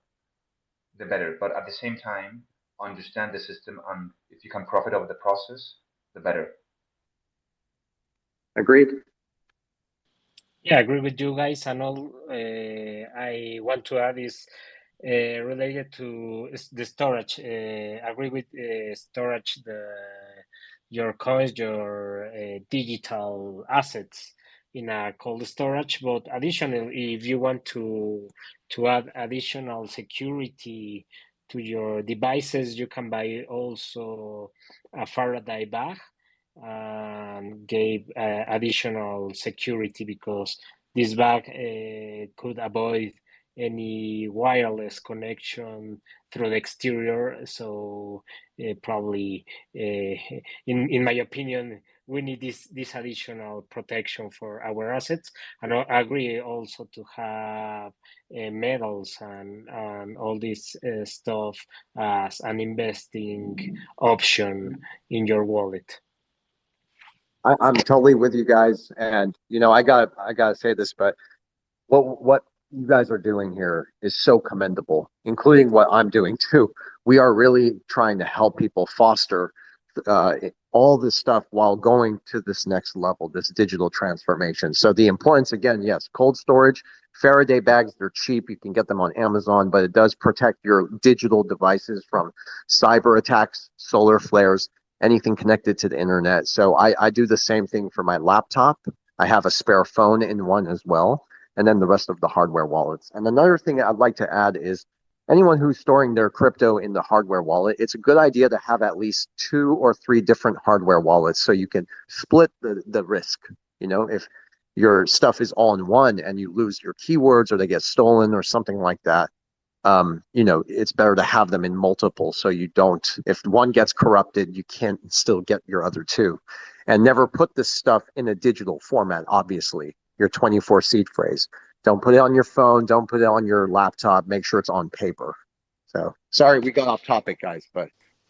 the better. But at the same time, understand the system, and if you can profit of the process, the better. Agreed. Yeah, I agree with you guys. And all I want to add is related to the storage. Agree with storage, your coins, your digital assets in a cold storage. But additionally, if you want to add additional security to your devices, you can buy also a Faraday bag and gave additional security because this bag could avoid any wireless connection through the exterior. So probably, in my opinion, we need this additional protection for our assets. And I agree also to have metals and all this stuff as an investing option in your wallet. I'm totally with you guys, and I gotta say this, but what you guys are doing here is so commendable, including what I'm doing too. We are really trying to help people foster uh, all this stuff while going to this next level, this digital transformation. So the importance, again, yes, cold storage, Faraday bags, they're cheap. You can get them on Amazon, but it does protect your digital devices from cyber attacks, solar flares, anything connected to the internet. So I do the same thing for my laptop. I have a spare phone in one as well, and then the rest of the hardware wallets. And another thing I'd like to add is anyone who's storing their crypto in the hardware wallet, it's a good idea to have at least 2 or 3 different hardware wallets so you can split the risk. If your stuff is all in one and you lose your keywords or they get stolen or something like that, it's better to have them in multiple so you don't, if one gets corrupted, you can't still get your other two. And never put this stuff in a digital format, obviously, your 24 seed phrase. Don't put it on your phone. Don't put it on your laptop. Make sure it's on paper. So sorry, we got off topic, guys, but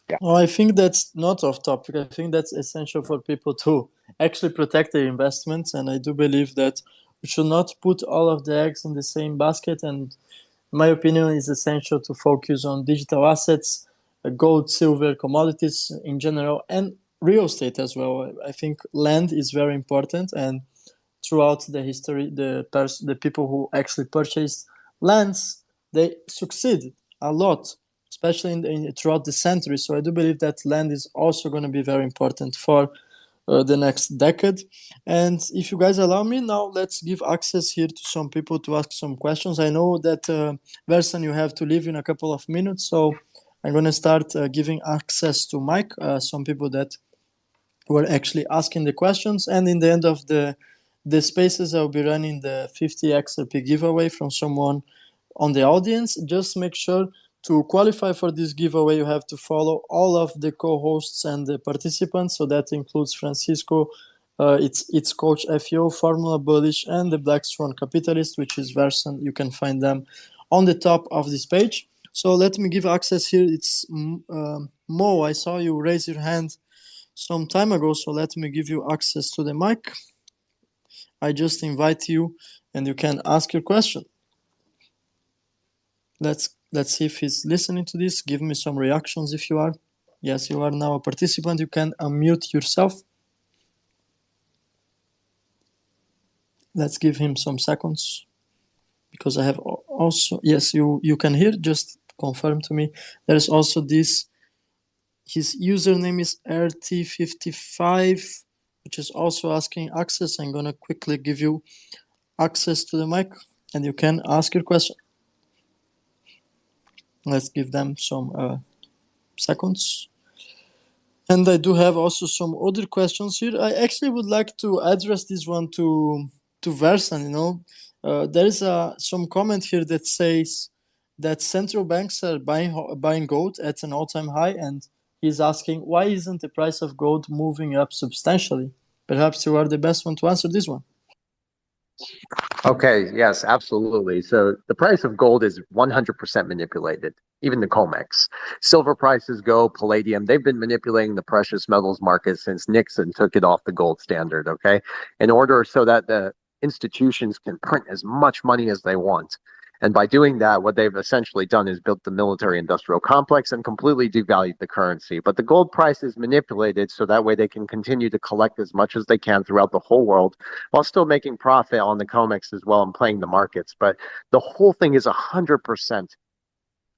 yeah. Well, I think that's not off topic. I think that's essential for people to actually protect their investments. And I do believe that we should not put all of the eggs in the same basket. And in my opinion, it's essential to focus on digital assets, gold, silver, commodities in general, and real estate as well. I think land is very important. And throughout the history, the people who actually purchased lands, they succeed a lot, especially throughout the century. So I do believe that land is also going to be very important for the next decade. And if you guys allow me now, let's give access here to some people to ask some questions. I know that Versan, you have to leave in a couple of minutes, so I'm going to start giving access to Mike, some people that were actually asking the questions. And in the end of the spaces, I'll be running the 50 XRP giveaway from someone on the audience. Just make sure to qualify for this giveaway, you have to follow all of the co-hosts and the participants. So that includes Francisco, it's Coach FEO, Formula Bullish, and the Black Swan Capitalist, which is Versan. You can find them on the top of this page. So let me give access here. It's Mo. I saw you raise your hand some time ago, so let me give you access to the mic. I just invite you and you can ask your question. Let's see if he's listening to this. Give me some reactions if you are. Yes, you are now a participant. You can unmute yourself. Let's give him some seconds because I have also, yes, you can hear, just confirm to me. There is also this, his username is RT55, which is also asking access. I'm going to quickly give you access to the mic and you can ask your question. Let's give them some seconds. And I do have also some other questions here. I actually would like to address this one to Versan. There is some comment here that says that central banks are buying gold at an all-time high, and he's asking, why isn't the price of gold moving up substantially? Perhaps you are the best one to answer this one. Okay, yes, absolutely. So the price of gold is 100% manipulated, even the COMEX. Silver prices go, palladium, they've been manipulating the precious metals market since Nixon took it off the gold standard, okay? In order so that the institutions can print as much money as they want. And by doing that, what they've essentially done is built the military-industrial complex and completely devalued the currency. But the gold price is manipulated so that way they can continue to collect as much as they can throughout the whole world while still making profit on the COMEX as well and playing the markets. But the whole thing is 100%.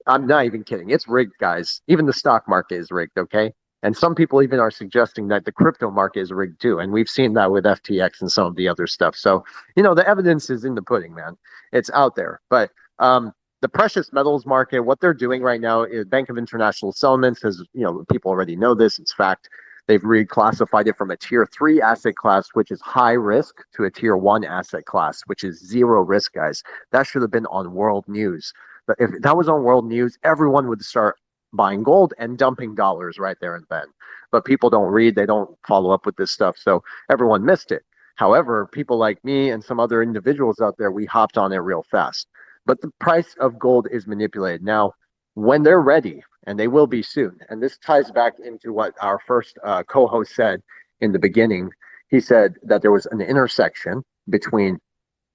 I'm not even kidding. It's rigged, guys. Even the stock market is rigged, okay? And some people even are suggesting that the crypto market is rigged too. And we've seen that with FTX and some of the other stuff. So, the evidence is in the pudding, man. It's out there. But the precious metals market, what they're doing right now is Bank of International Settlements has, people already know this. It's fact. They've reclassified it from a tier 3 asset class, which is high risk, to a tier 1 asset class, which is zero risk, guys. That should have been on world news. But if that was on world news, everyone would start buying gold and dumping dollars right there and then. But people don't read, they don't follow up with this stuff, so everyone missed it. However, people like me and some other individuals out there, we hopped on it real fast. But the price of gold is manipulated. Now, when they're ready, and they will be soon, and this ties back into what our first co-host said in the beginning. He said that there was an intersection between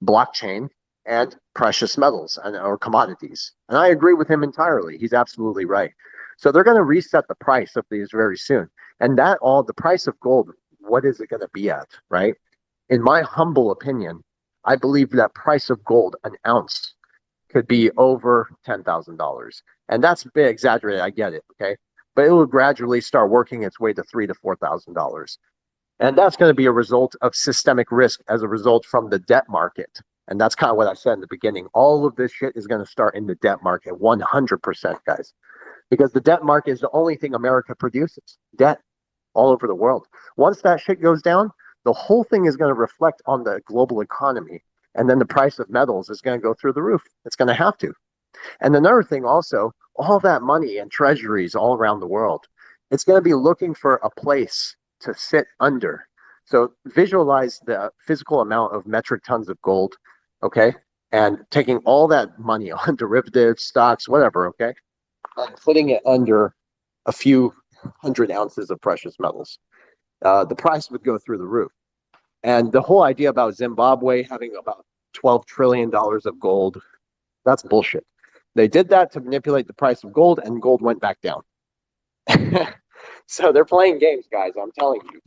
blockchain and precious metals and or commodities. And I agree with him entirely. He's absolutely right. So they're going to reset the price of these very soon. And that all the price of gold, what is it going to be at, right? In my humble opinion, I believe that price of gold, an ounce, could be over $10,000. And that's a bit exaggerated, I get it, okay? But it will gradually start working its way to $3,000 to $4,000. And that's going to be a result of systemic risk as a result from the debt market. And that's kind of what I said in the beginning. All of this shit is going to start in the debt market, 100%, guys. Because the debt market is the only thing America produces, debt all over the world. Once that shit goes down, the whole thing is going to reflect on the global economy. And then the price of metals is going to go through the roof. It's going to have to. And another thing also, all that money and treasuries all around the world, it's going to be looking for a place to sit under. So visualize the physical amount of metric tons of gold, okay? And taking all that money on derivatives, stocks, whatever, okay? And putting it under a few 100 ounces of precious metals. The price would go through the roof. And the whole idea about Zimbabwe having about $12 trillion of gold, that's bullshit. They did that to manipulate the price of gold, and gold went back down. So they're playing games, guys, I'm telling you.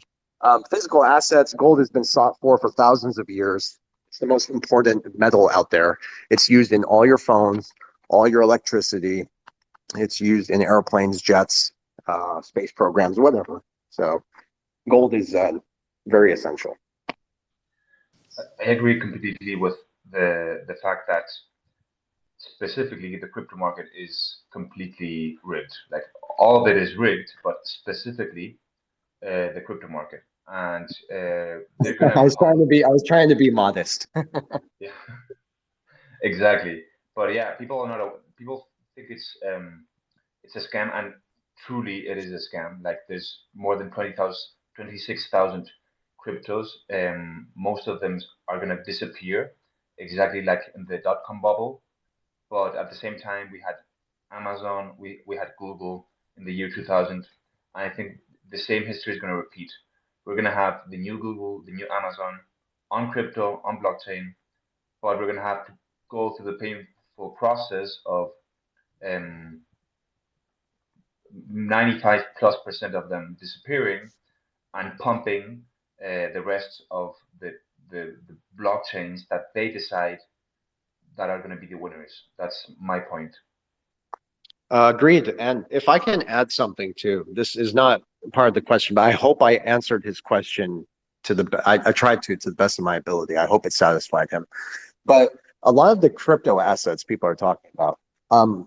Physical assets, gold has been sought for thousands of years. It's the most important metal out there. It's used in all your phones, all your electricity. It's used in airplanes, jets, space programs, whatever. So gold is very essential. I agree completely with the fact that specifically the crypto market is completely rigged. Like all of it is rigged, but specifically the crypto market, and they're gonna. I was trying to be modest. Yeah, exactly. But yeah, people think it's a scam, and truly it is a scam. Like there's more than 26,000 cryptos. Most of them are gonna disappear, exactly like in the dot-com bubble. But at the same time, we had Amazon, we had Google in the year 2000. And I think the same history is going to repeat. We're going to have the new Google, the new Amazon on crypto, on blockchain, but we're going to have to go through the painful process of 95+% of them disappearing and pumping the rest of the blockchains that they decide that are going to be the winners. That's my point. Agreed. And if I can add something too, this is not part of the question, but I hope I answered his question I tried to the best of my ability. I hope it satisfied him. But a lot of the crypto assets people are talking about,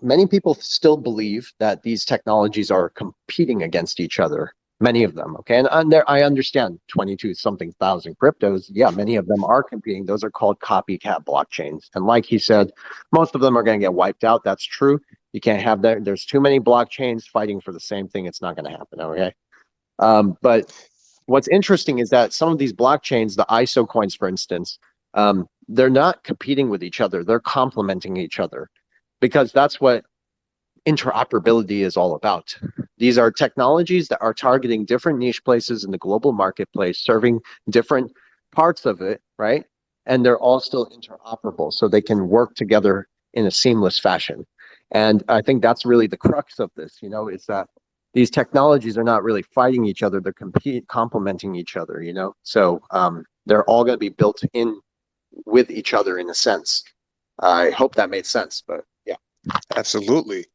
many people still believe that these technologies are competing against each other. Many of them, okay, and there I understand 22 something thousand cryptos. Yeah, many of them are competing. Those are called copycat blockchains, and like he said, most of them are going to get wiped out. That's true. You can't have that. There's too many blockchains fighting for the same thing. It's not going to happen. Okay, but what's interesting is that some of these blockchains, the ISO coins, for instance, they're not competing with each other. They're complementing each other, because that's what interoperability is all about. These are technologies that are targeting different niche places in the global marketplace, serving different parts of it, right? And they're all still interoperable, so they can work together in a seamless fashion. And I think that's really the crux of this, is that these technologies are not really fighting each other. They're complementing each other, So they're all going to be built in with each other in a sense. I hope that made sense, but yeah. Absolutely.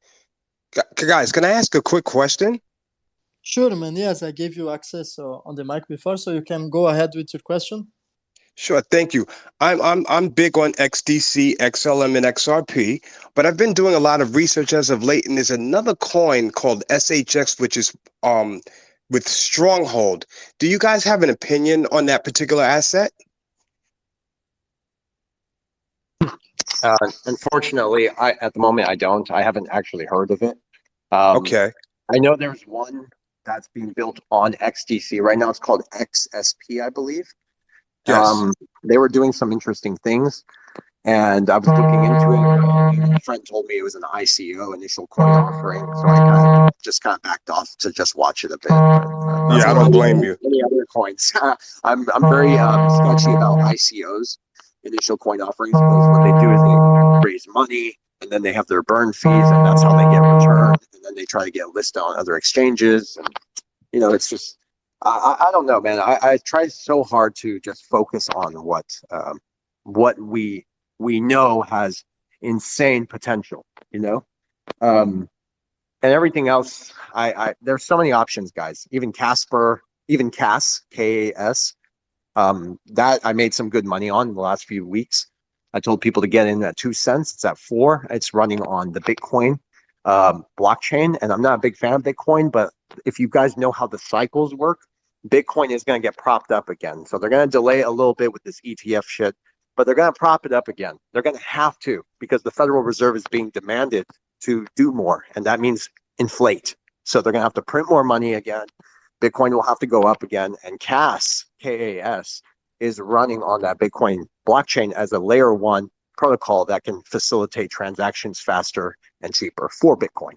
Guys, can I ask a quick question? Sure, man. Yes, I gave you access on the mic before, so you can go ahead with your question. Sure, thank you. I'm big on XDC, XLM, and XRP, but I've been doing a lot of research as of late, and there's another coin called SHX, which is with Stronghold. Do you guys have an opinion on that particular asset? Unfortunately, at the moment I don't. I haven't actually heard of it. Okay. I know there's one that's being built on XDC right now. It's called XSP, I believe. Yes. They were doing some interesting things, and I was looking into it. And a friend told me it was an ICO, initial coin offering, so I just kind of backed off to just watch it a bit. That's Yeah, I more don't than blame you. any other coins. I'm very sketchy about ICOs, initial coin offerings, because what they do is they raise money, and then they have their burn fees, and that's how they get returned, and then they try to get listed on other exchanges. And, it's just, I don't know, man. I try so hard to just focus on what we know has insane potential, um, and everything else. I there's so many options, guys. Even Casper, even Cas, KAS. That I made some good money on in the last few weeks. I told people to get in at 2 cents. It's at 4. It's running on the Bitcoin blockchain, and I'm not a big fan of Bitcoin, but if you guys know how the cycles work, Bitcoin is going to get propped up again. So they're going to delay a little bit with this ETF shit, but they're going to prop it up again. They're going to have to, because the Federal Reserve is being demanded to do more, and that means inflate. So they're going to have to print more money again. Bitcoin will have to go up again, and KAS is running on that Bitcoin blockchain as a layer 1 protocol that can facilitate transactions faster and cheaper for Bitcoin.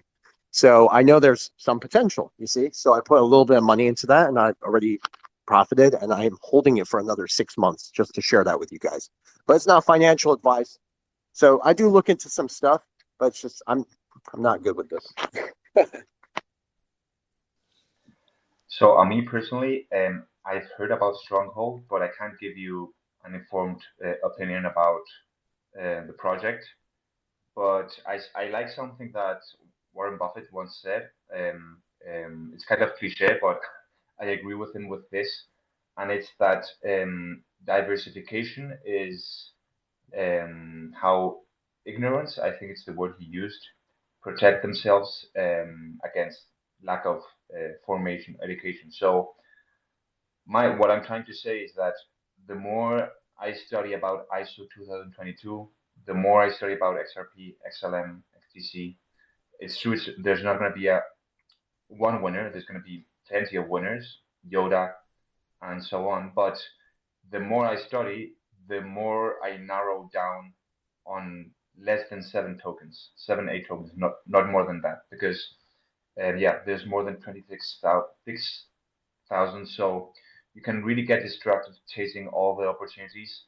So I know there's some potential, you see. So I put a little bit of money into that, and I've already profited, and I am holding it for another 6 months just to share that with you guys. But it's not financial advice. So I do look into some stuff, but it's just I'm not good with this. So, me personally, I've heard about Stronghold, but I can't give you an informed opinion about the project. But I like something that Warren Buffett once said. It's kind of cliche, but I agree with him with this, and it's that diversification is how ignorance, I think it's the word he used, protect themselves against lack of formation, education. So what I'm trying to say is that the more I study about ISO 2022, the more I study about XRP, XLM, XTC, it's true. There's not going to be one winner. There's going to be plenty of winners, Yoda, and so on. But the more I study, the more I narrow down on less than 7, 8 tokens, not more than that, because yeah, there's more than 26,000. So you can really get distracted chasing all the opportunities,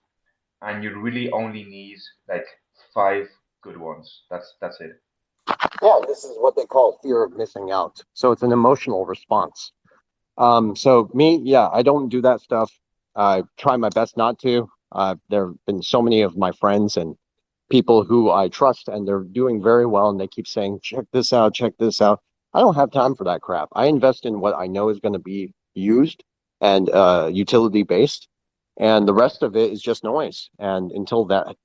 and you really only need like 5 good ones. That's it. Yeah, this is what they call fear of missing out. So it's an emotional response. So me, yeah, I don't do that stuff. I try my best not to. There have been so many of my friends and people who I trust, and they're doing very well, and they keep saying, check this out, check this out. I don't have time for that crap. I invest in what I know is going to be used and utility based, and the rest of it is just noise. And until that,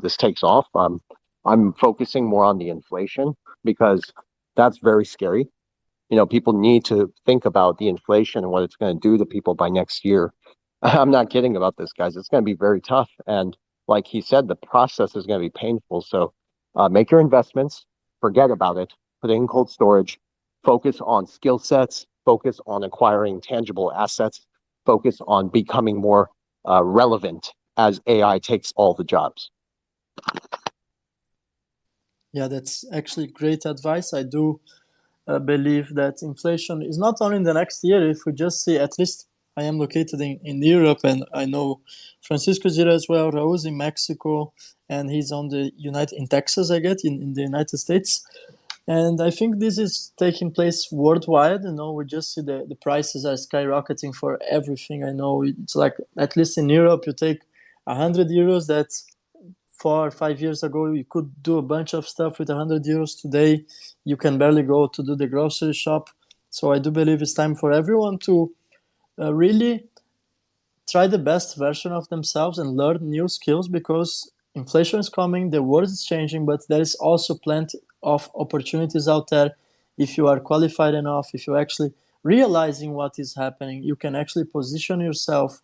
this takes off, I'm focusing more on the inflation, because that's very scary. People need to think about the inflation and what it's going to do to people by next year. I'm not kidding about this, guys. It's going to be very tough. And like he said, the process is going to be painful. So make your investments, forget about it, put it in cold storage, focus on skill sets, focus on acquiring tangible assets, focus on becoming more relevant as AI takes all the jobs. Yeah, that's actually great advice. I do believe that inflation is not only in the next year. If we just see, at least I am located in Europe, and I know Francisco's here as well. Raúl's in Mexico, and he's in Texas, I get, in the United States. And I think this is taking place worldwide. We just see the prices are skyrocketing for everything. I know it's like, at least in Europe, you take 100 euros, that's 4 or 5 years ago, you could do a bunch of stuff with 100 euros. Today, you can barely go to do the grocery shop. So I do believe it's time for everyone to really try the best version of themselves and learn new skills, because inflation is coming, the world is changing, but there is also plenty of opportunities out there. If you are qualified enough, if you're actually realizing what is happening, you can actually position yourself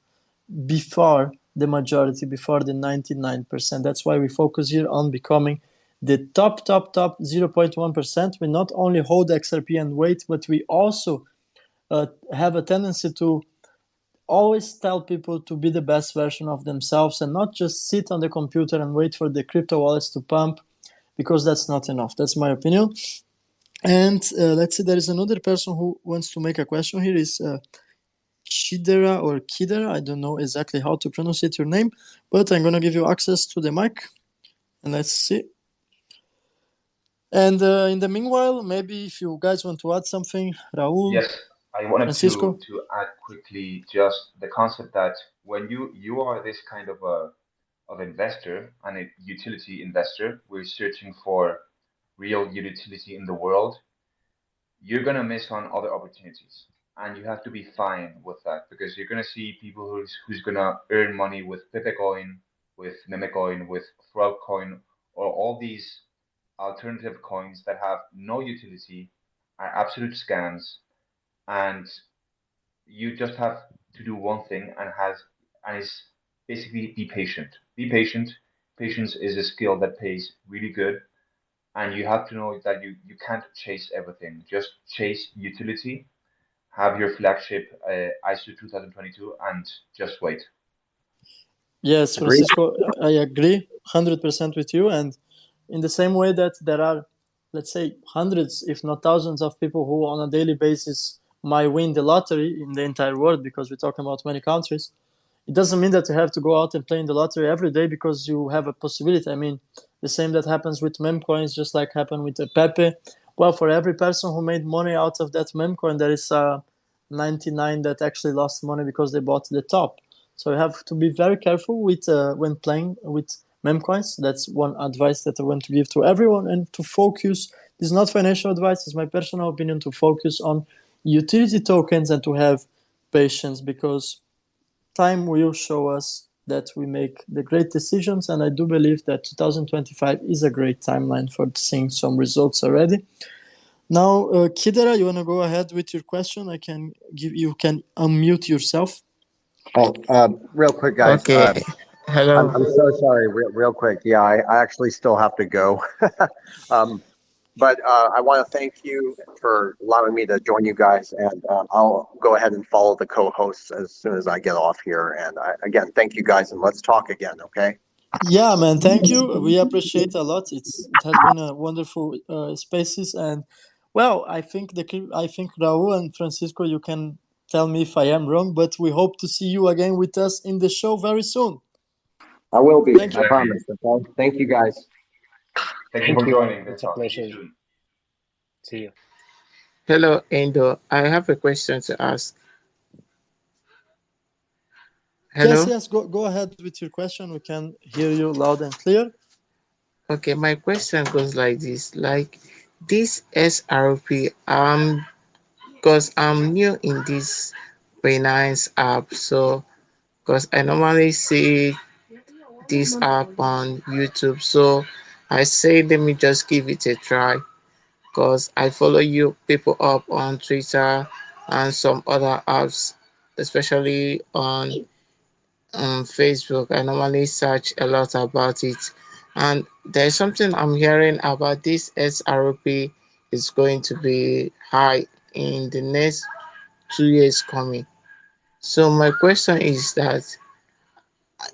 before the majority, before the 99%. That's why we focus here on becoming the top 0.1%, we not only hold XRP and wait, but we also have a tendency to always tell people to be the best version of themselves and not just sit on the computer and wait for the crypto wallets to pump, because that's not enough. That's my opinion. And let's see, there is another person who wants to make a question here. Is Shidera or Kidera? I don't know exactly how to pronounce your name, but I'm going to give you access to the mic. And let's see. And in the meanwhile, maybe if you guys want to add something, Raúl, Yes, I wanted Francisco. to add quickly just the concept that when you are this kind of investor and a utility investor, we're searching for real utility in the world, you're gonna miss on other opportunities. And you have to be fine with that because you're gonna see people who's gonna earn money with Pepecoin, with Memecoin, with Frogcoin, or all these alternative coins that have no utility, are absolute scams, and you just have to do one thing and it's basically be patient. Be patient. Patience is a skill that pays really good, and you have to know that you can't chase everything. Just chase utility. Have your flagship ISO 2022 and just wait. Yes, Agreed. Francisco, I agree 100% with you. And in the same way that there are, let's say, hundreds, if not thousands of people who on a daily basis might win the lottery in the entire world, because we're talking about many countries, it doesn't mean that you have to go out and play in the lottery every day because you have a possibility. I mean, the same that happens with meme coins, just like happened with the Pepe. Well, for every person who made money out of that meme coin, there is 99 that actually lost money because they bought the top. So you have to be very careful with when playing with meme coins. That's one advice that I want to give to everyone, and to focus. This is not financial advice; it's my personal opinion. To focus on utility tokens and to have patience, because time will show us that we make the great decisions. And I do believe that 2025 is a great timeline for seeing some results already. Now, Kidera, you want to go ahead with your question? You can unmute yourself. Oh, real quick, guys. Okay. Hello. I'm so sorry. Real quick. Yeah, I actually still have to go. But I want to thank you for allowing me to join you guys, and I'll go ahead and follow the co-hosts as soon as I get off here. And again, thank you guys, and let's talk again, okay? Yeah, man, thank you. We appreciate a lot. It has been a wonderful spaces, and well, I think Raul and Francisco, you can tell me if I am wrong, but we hope to see you again with us in the show very soon. I will be. Thank you. I promise. Okay? Thank you, guys. Thank you for joining. It's We'll a talk to you pleasure. soon. See you. Hello, Endo. I have a question to ask. Hello? Yes, go ahead with your question. We can hear you loud and clear. Okay, my question goes like this. Like this SRP, because I'm new in this Binance app, so because I normally see this app on YouTube, so I say let me just give it a try. Because I follow you people up on Twitter and some other apps, especially on Facebook. I normally search a lot about it. And there's something I'm hearing about this SRP is going to be high in the next 2 years coming. So my question is that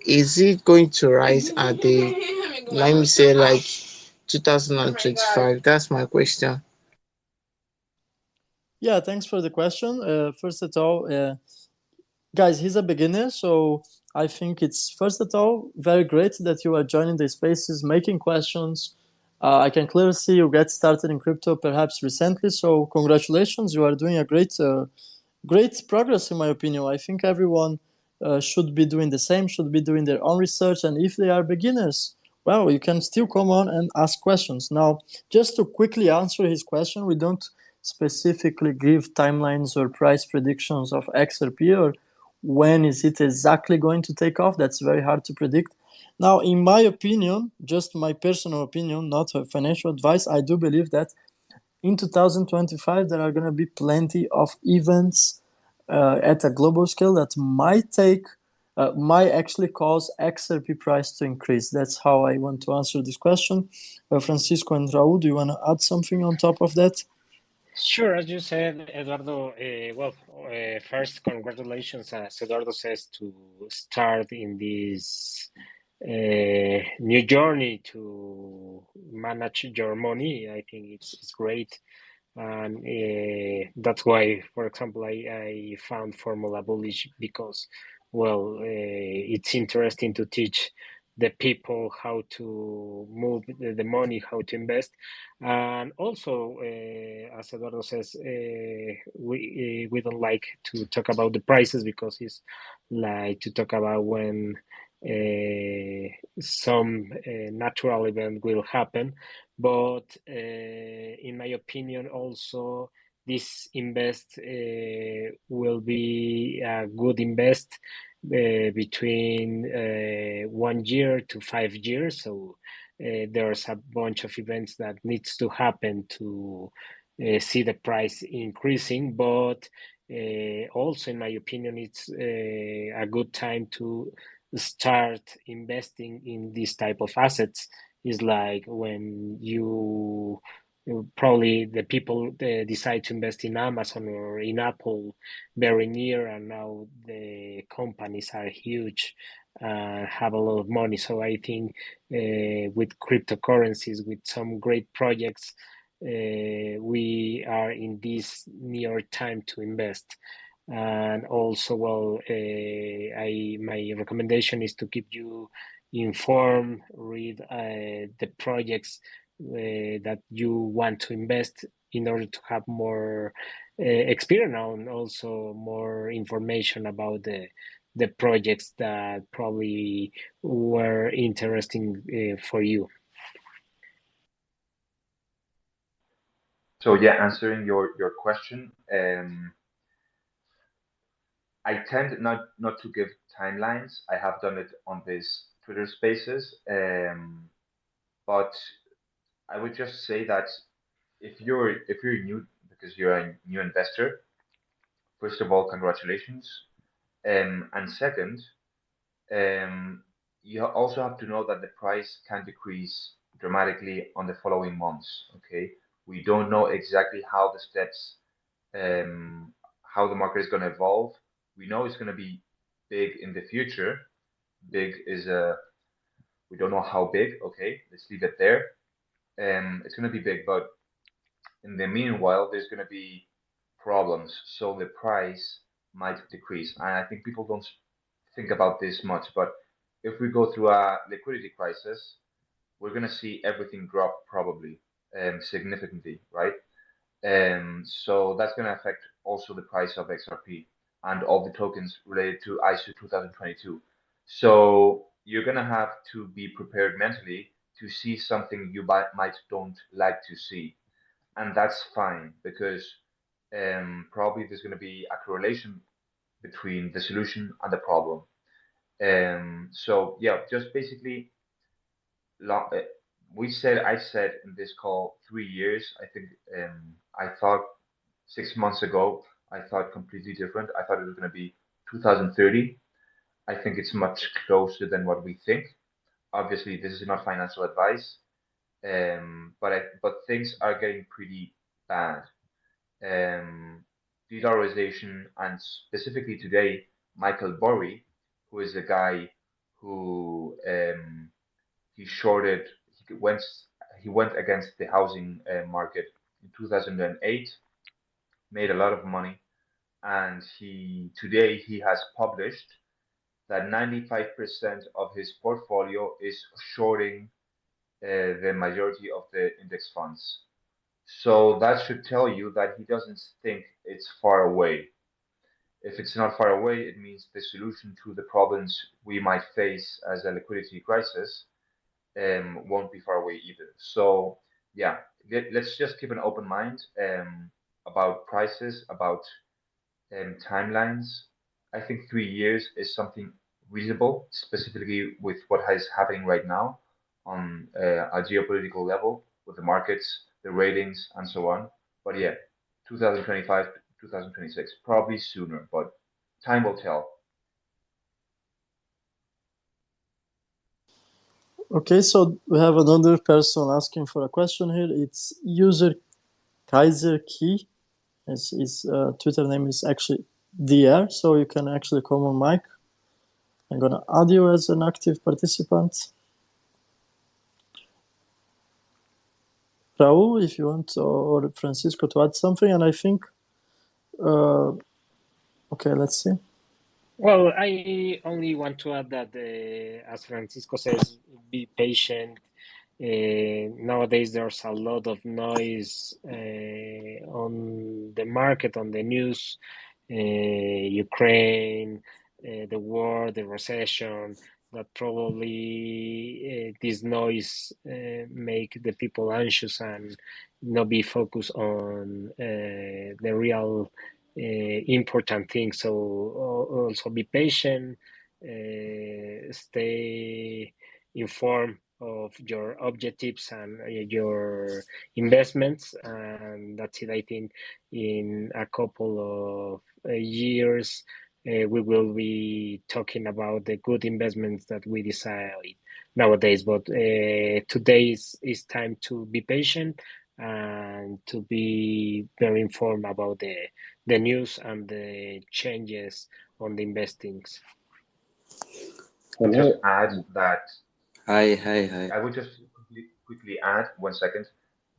is it going to rise at the, let me say, like 2025? That's my question. Yeah, thanks for the question. First of all, guys, he's a beginner, so I think it's first of all very great that you are joining the spaces, making questions. I can clearly see you get started in crypto perhaps recently, so congratulations, you are doing a great progress in my opinion. I think everyone should be doing the same, should be doing their own research, and if they are beginners, well, you can still come on and ask questions. Now, just to quickly answer his question, we don't specifically give timelines or price predictions of XRP or when is it exactly going to take off. That's very hard to predict. Now, in my opinion, just my personal opinion, not a financial advice, I do believe that in 2025 there are going to be plenty of events at a global scale that might take might actually cause XRP price to increase. That's how I want to answer this question. Francisco and Raúl, do you want to add something on top of that? Sure, as you said, Eduardo. First, congratulations, as Eduardo says, to start in this new journey to manage your money. I think it's great, and that's why, for example, I found Formula Bullish because, well, it's interesting to teach the people how to move the money, how to invest, and also, as Eduardo says, we don't like to talk about the prices because it's like to talk about when some natural event will happen. But in my opinion, also this invest will be a good invest between 1 year to 5 years. So there's a bunch of events that needs to happen to see the price increasing. But also, in my opinion, it's a good time to start investing in this type of assets. Is like when you probably the people decide to invest in Amazon or in Apple very near, and now the companies are huge and have a lot of money. So I think with cryptocurrencies, with some great projects, we are in this near time to invest. And also, well, my recommendation is to keep you informed, read the projects that you want to invest in order to have more experience and also more information about the projects that probably were interesting for you. So yeah, answering your question, I tend not to give timelines. I have done it on this Twitter Spaces, but I would just say that if you're new because you're a new investor, first of all, congratulations. And second, um, you also have to know that the price can decrease dramatically on the following months. Okay, we don't know exactly how the steps, how the market is going to evolve. We know it's going to be big in the future. Big is a we don't know how big. Okay, let's leave it there. It's going to be big, but in the meanwhile, there's going to be problems, so the price might decrease. And I think people don't think about this much, but if we go through a liquidity crisis, we're going to see everything drop probably significantly, right? So that's going to affect also the price of XRP and all the tokens related to ISO 2022. So you're going to have to be prepared mentally to see something you might don't like to see, and that's fine because probably there's going to be a correlation between the solution and the problem. So yeah, just basically, lo- uh, I said in this call 3 years. I think I thought 6 months ago, I thought completely different. I thought it was going to be 2030. I think it's much closer than what we think. Obviously, this is not financial advice, but things are getting pretty bad. um, De-dollarization, and specifically today, Michael Burry, who is a guy who he shorted, went he went against the housing market in 2008, made a lot of money, and he has published that 95% of his portfolio is shorting the majority of the index funds. So that should tell you that he doesn't think it's far away. If it's not far away, it means the solution to the problems we might face as a liquidity crisis won't be far away either. So yeah, let's just keep an open mind about prices, about timelines. I think 3 years is something reasonable, specifically with what is happening right now on a geopolitical level with the markets, the ratings, and so on. But yeah, 2025, 2026, probably sooner, but time will tell. Okay, so we have another person asking for a question here. It's user Kaiser Key. His Twitter name is actually DR, so you can actually come on mic. I'm gonna add you as an active participant. Raúl, if you want, or Francisco to add something, and I think, okay, let's see. Well, I only want to add that, as Francisco says, be patient. Nowadays, there's a lot of noise on the market, on the news, Ukraine, the war, the recession, that probably this noise make the people anxious and not be focused on the real important things. So also be patient, stay informed of your objectives and your investments, and that's it. I think in a couple of years we will be talking about the good investments that we decide nowadays. But today is time to be patient and to be very informed about the news and the changes on the investings. I'll just add that Hi. I would just quickly add 1 second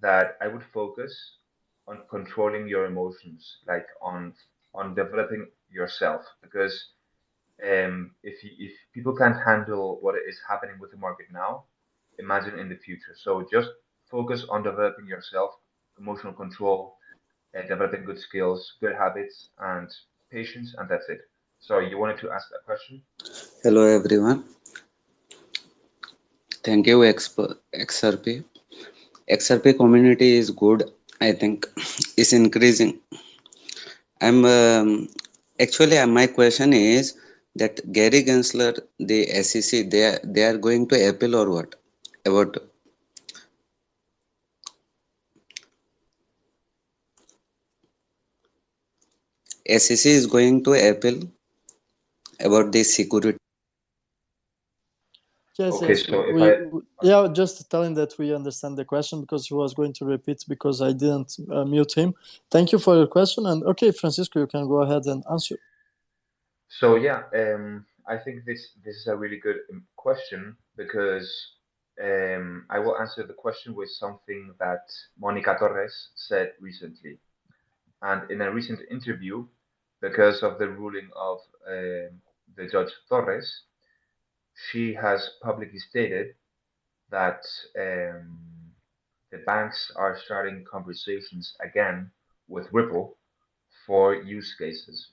that I would focus on controlling your emotions, like on developing yourself, because if people can't handle what is happening with the market now, imagine in the future. So just focus on developing yourself, emotional control, and developing good skills, good habits, and patience, and that's it. Sorry, you wanted to ask that question? Hello everyone. Thank you XRP. XRP community is good. I think it's increasing. Actually my question is that Gary Gensler, the SEC, they are going to Apple or what? About SEC is going to Apple about the security. Yes, Okay, yes. so if Yeah, just telling that we understand the question because he was going to repeat because I didn't mute him. Thank you for your question. And okay, Francisco, you can go ahead and answer. So yeah, I think this is a really good question because I will answer the question with something that Monica Torres said recently. And in a recent interview, because of the ruling of the Judge Torres, she has publicly stated that the banks are starting conversations again with Ripple for use cases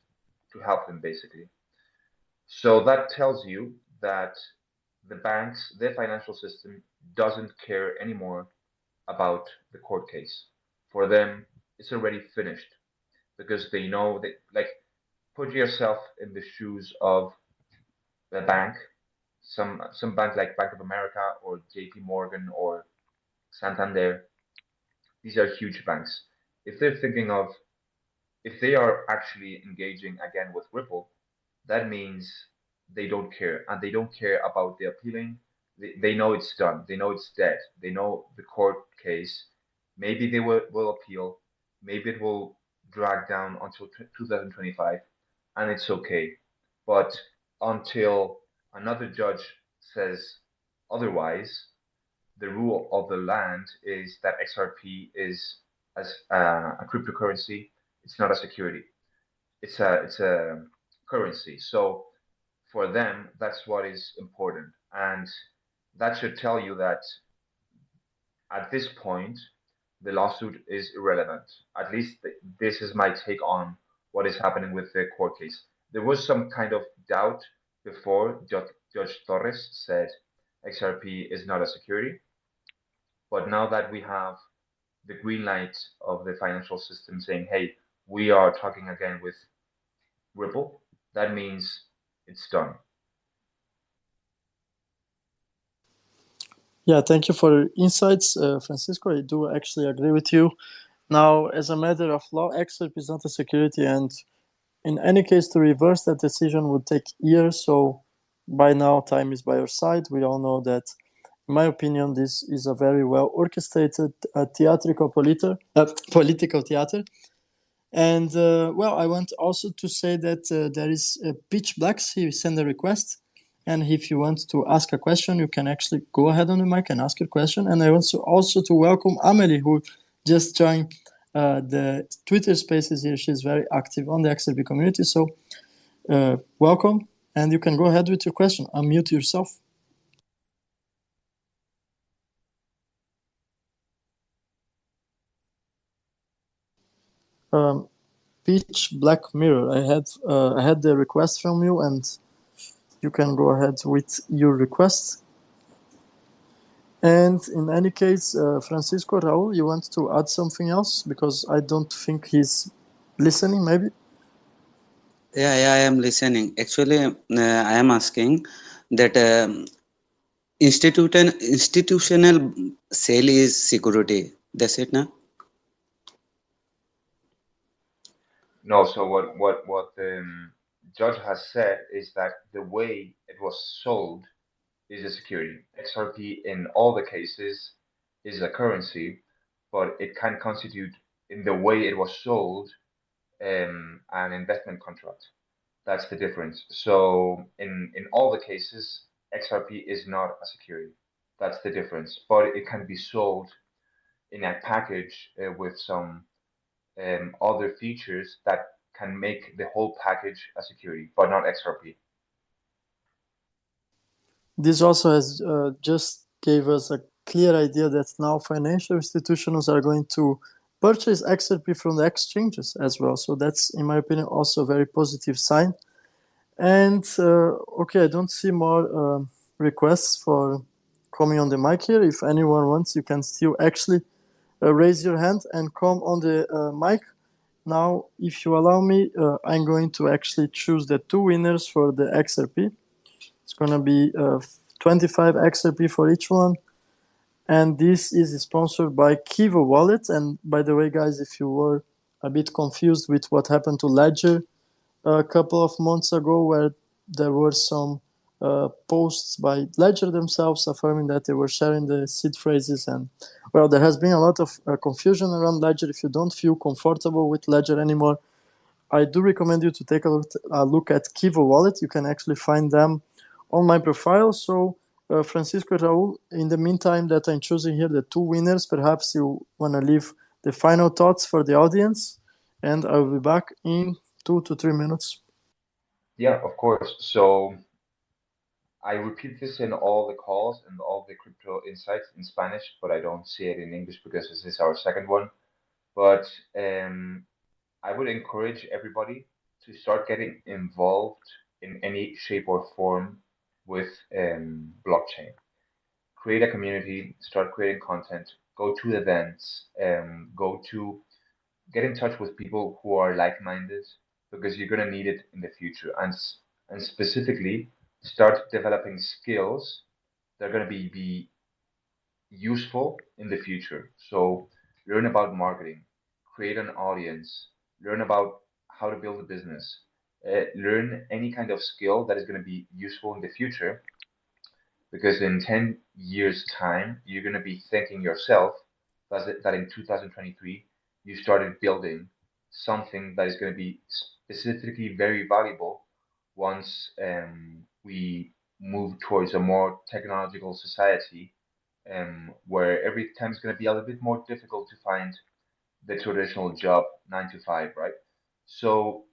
to help them basically. So that tells you that the banks, their financial system doesn't care anymore about the court case. For them, it's already finished because they know that, like, put yourself in the shoes of the bank, some bank like Bank of America or JP Morgan or Santander. These are huge banks. If they're thinking of, if they are actually engaging again with Ripple, that means they don't care, and they don't care about the appealing. They know it's done. They know it's dead. They know the court case. Maybe they will appeal. Maybe it will drag down until 2025, and it's okay. But until another judge says otherwise, the rule of the land is that XRP is as a cryptocurrency. It's not a security. It's a currency. So for them, that's what is important, and that should tell you that at this point, the lawsuit is irrelevant. At least this is my take on what is happening with the court case. There was some kind of doubt before Judge Torres said XRP is not a security, but now that we have the green light of the financial system saying, hey, we are talking again with Ripple, that means it's done. Yeah, thank you for your insights, Francisco. I do actually agree with you. Now, as a matter of law, XRP is not a security, and in any case, to reverse that decision would take years. So by now, time is by our side. We all know that in my opinion, this is a very well orchestrated political theater. And well, I want also to say that there is Pitch Blacks. He sent a request, and if you want to ask a question, you can actually go ahead on the mic and ask your question. And I want also to welcome Amelie, who just joined the Twitter Spaces here. She's very active on the XRP community. So welcome, and you can go ahead with your question. Unmute yourself. Pitch Black Mirror. I had the request from you, and you can go ahead with your request. And in any case, Francisco, Raúl, you want to add something else? Because I don't think he's listening, maybe? Yeah, I am listening. Actually, I am asking that institutional sale is security. That's it, now. No, so what the judge has said is that the way it was sold is a security. XRP in all the cases is a currency, but it can constitute, in the way it was sold, an investment contract. That's the difference. So in all the cases, XRP is not a security. That's the difference. But it can be sold in a package with some other features that can make the whole package a security, but not XRP. This also has just gave us a clear idea that now financial institutions are going to purchase XRP from the exchanges as well. So that's, in my opinion, also a very positive sign. And okay, I don't see more requests for coming on the mic here. If anyone wants, you can still actually raise your hand and come on the mic. Now, if you allow me, I'm going to actually choose the two winners for the XRP. It's going to be 25 XRP for each one. And this is sponsored by Kiva Wallet. And by the way, guys, if you were a bit confused with what happened to Ledger a couple of months ago, where there were some posts by Ledger themselves affirming that they were sharing the seed phrases. And well, there has been a lot of confusion around Ledger. If you don't feel comfortable with Ledger anymore, I do recommend you to take a look at Kiva Wallet. You can actually find them on my profile. So Francisco, Raúl, in the meantime that I'm choosing here the two winners, perhaps you want to leave the final thoughts for the audience, and I'll be back in 2 to 3 minutes. Yeah, of course. So I repeat this in all the calls and all the crypto insights in Spanish, but I don't see it in English because this is our second one. But I would encourage everybody to start getting involved in any shape or form with blockchain. Create a community, start creating content, go to events, get in touch with people who are like-minded, because you're going to need it in the future. And specifically, start developing skills that are going to be useful in the future. So learn about marketing, create an audience, learn about how to build a business, learn any kind of skill that is going to be useful in the future, because in 10 years time, you're going to be thinking yourself that in 2023, you started building something that is going to be specifically very valuable once we move towards a more technological society, where every time it's going to be a little bit more difficult to find the traditional job 9 to 5, right? So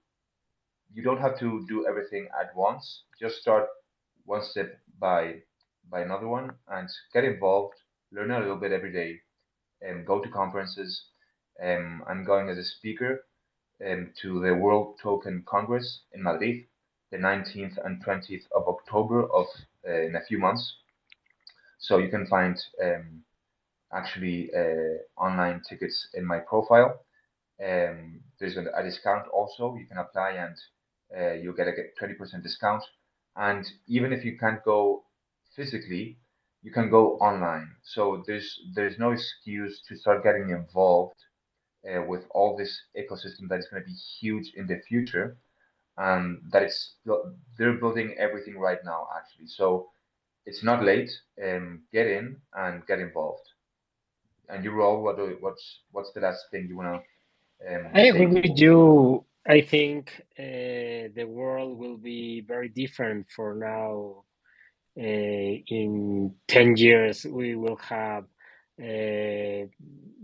you don't have to do everything at once. Just start one step by another one and get involved, learn a little bit every day, and go to conferences. I'm going as a speaker to the World Token Congress in Madrid, the 19th and 20th of October of in a few months. So you can find actually online tickets in my profile. There's a discount also. You can apply and you'll get a 20% discount. And even if you can't go physically, you can go online. So there's no excuse to start getting involved with all this ecosystem that is going to be huge in the future. That they're building everything right now, actually. So it's not late. Get in and get involved. And you, Raul, what's the last thing you wanna I say agree to with you. I think the world will be very different for now. In 10 years, we will have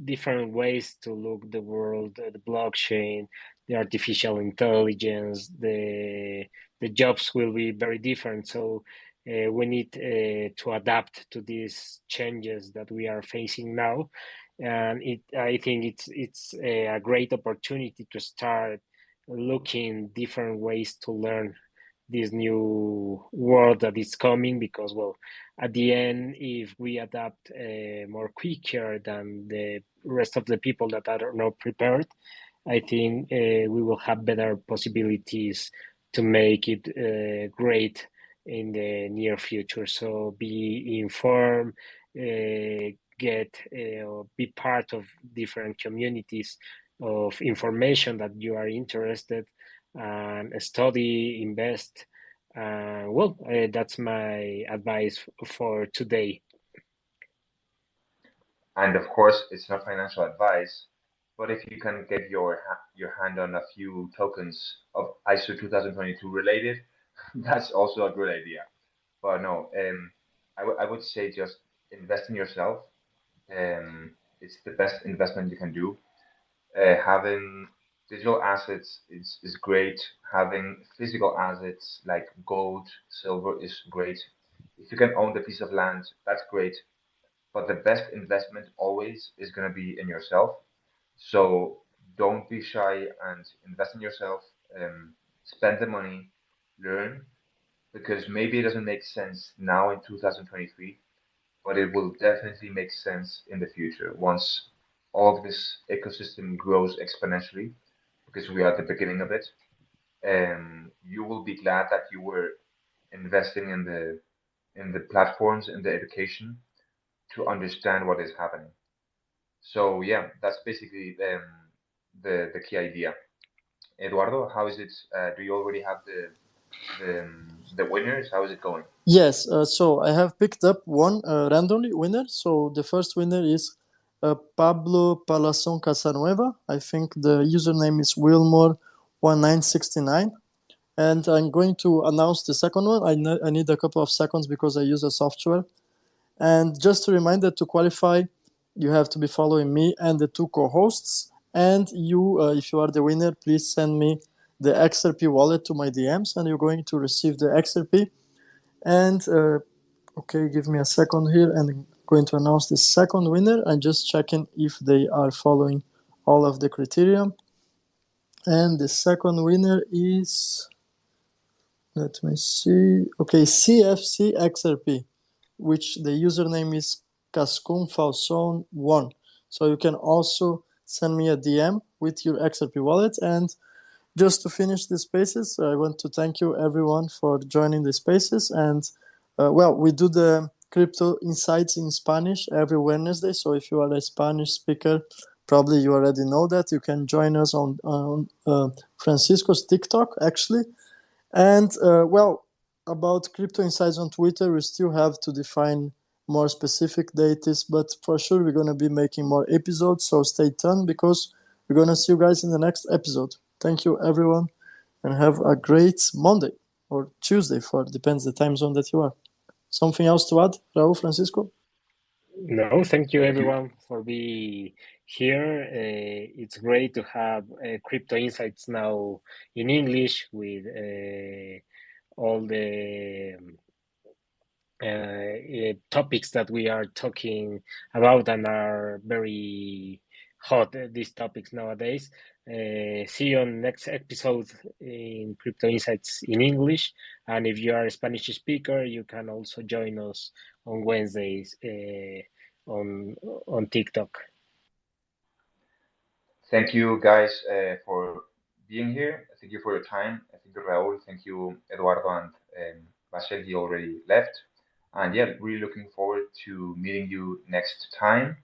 different ways to look the world, the blockchain, the artificial intelligence, the jobs will be very different. So we need to adapt to these changes that we are facing now. And I think it's a great opportunity to start looking different ways to learn this new world that is coming, because well, at the end, if we adapt more quicker than the rest of the people that are not prepared, I think we will have better possibilities to make it great in the near future. So be informed, get or be part of different communities of information that you are interested, and study, invest. Well, that's my advice for today. And of course, it's not financial advice, but if you can get your hand on a few tokens of ISO 2022 related, that's also a good idea. But no, I would say just invest in yourself. It's the best investment you can do. Having digital assets is great. Having physical assets like gold, silver is great. If you can own the piece of land, that's great. But the best investment always is going to be in yourself. So don't be shy and invest in yourself. Spend the money, learn, because maybe it doesn't make sense now in 2023, but it will definitely make sense in the future once all of this ecosystem grows exponentially, because we are at the beginning of it. And you will be glad that you were investing in the platforms, in the education to understand what is happening. So yeah, that's basically the key idea. Eduardo, how is it? Do you already have the winners? How is it going? Yes, so I have picked up one randomly winner. So the first winner is Pablo Palazón Casanueva. I think the username is Wilmore1969. And I'm going to announce the second one. I need a couple of seconds because I use a software. And just a reminder, to qualify, you have to be following me and the two co-hosts. And you, if you are the winner, please send me the XRP wallet to my DMs, and you're going to receive the XRP. And okay, give me a second here, and I'm going to announce the second winner. I'm just checking if they are following all of the criteria. And the second winner is, let me see, okay, CFC XRP, which the username is Cascunfalson1. So you can also send me a DM with your XRP wallet. And just to finish the spaces, I want to thank you everyone for joining the spaces. And well, we do the crypto insights in Spanish every Wednesday. So if you are a Spanish speaker, probably you already know that. You can join us on Francisco's TikTok, actually. And well, about crypto insights on Twitter, we still have to define more specific dates, but for sure we're going to be making more episodes. So stay tuned, because we're going to see you guys in the next episode. Thank you, everyone, and have a great Monday or Tuesday, for depends the time zone that you are. Something else to add, Raúl, Francisco? No, thank you Thank you. everyone for being here. It's great to have crypto insights now in English with all the topics that we are talking about and are very hot, these topics nowadays. See you on next episode in Crypto Insights in English. And if you are a Spanish speaker, you can also join us on Wednesdays on TikTok. Thank you guys for being here. Thank you for your time. Thank you, Raul. Thank you, Eduardo and Marcel. He already left. And yeah, really looking forward to meeting you next time.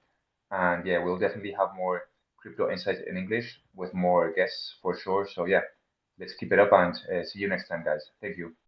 And yeah, we'll definitely have more crypto insights in English with more guests for sure. So yeah, let's keep it up and see you next time, guys. Thank you.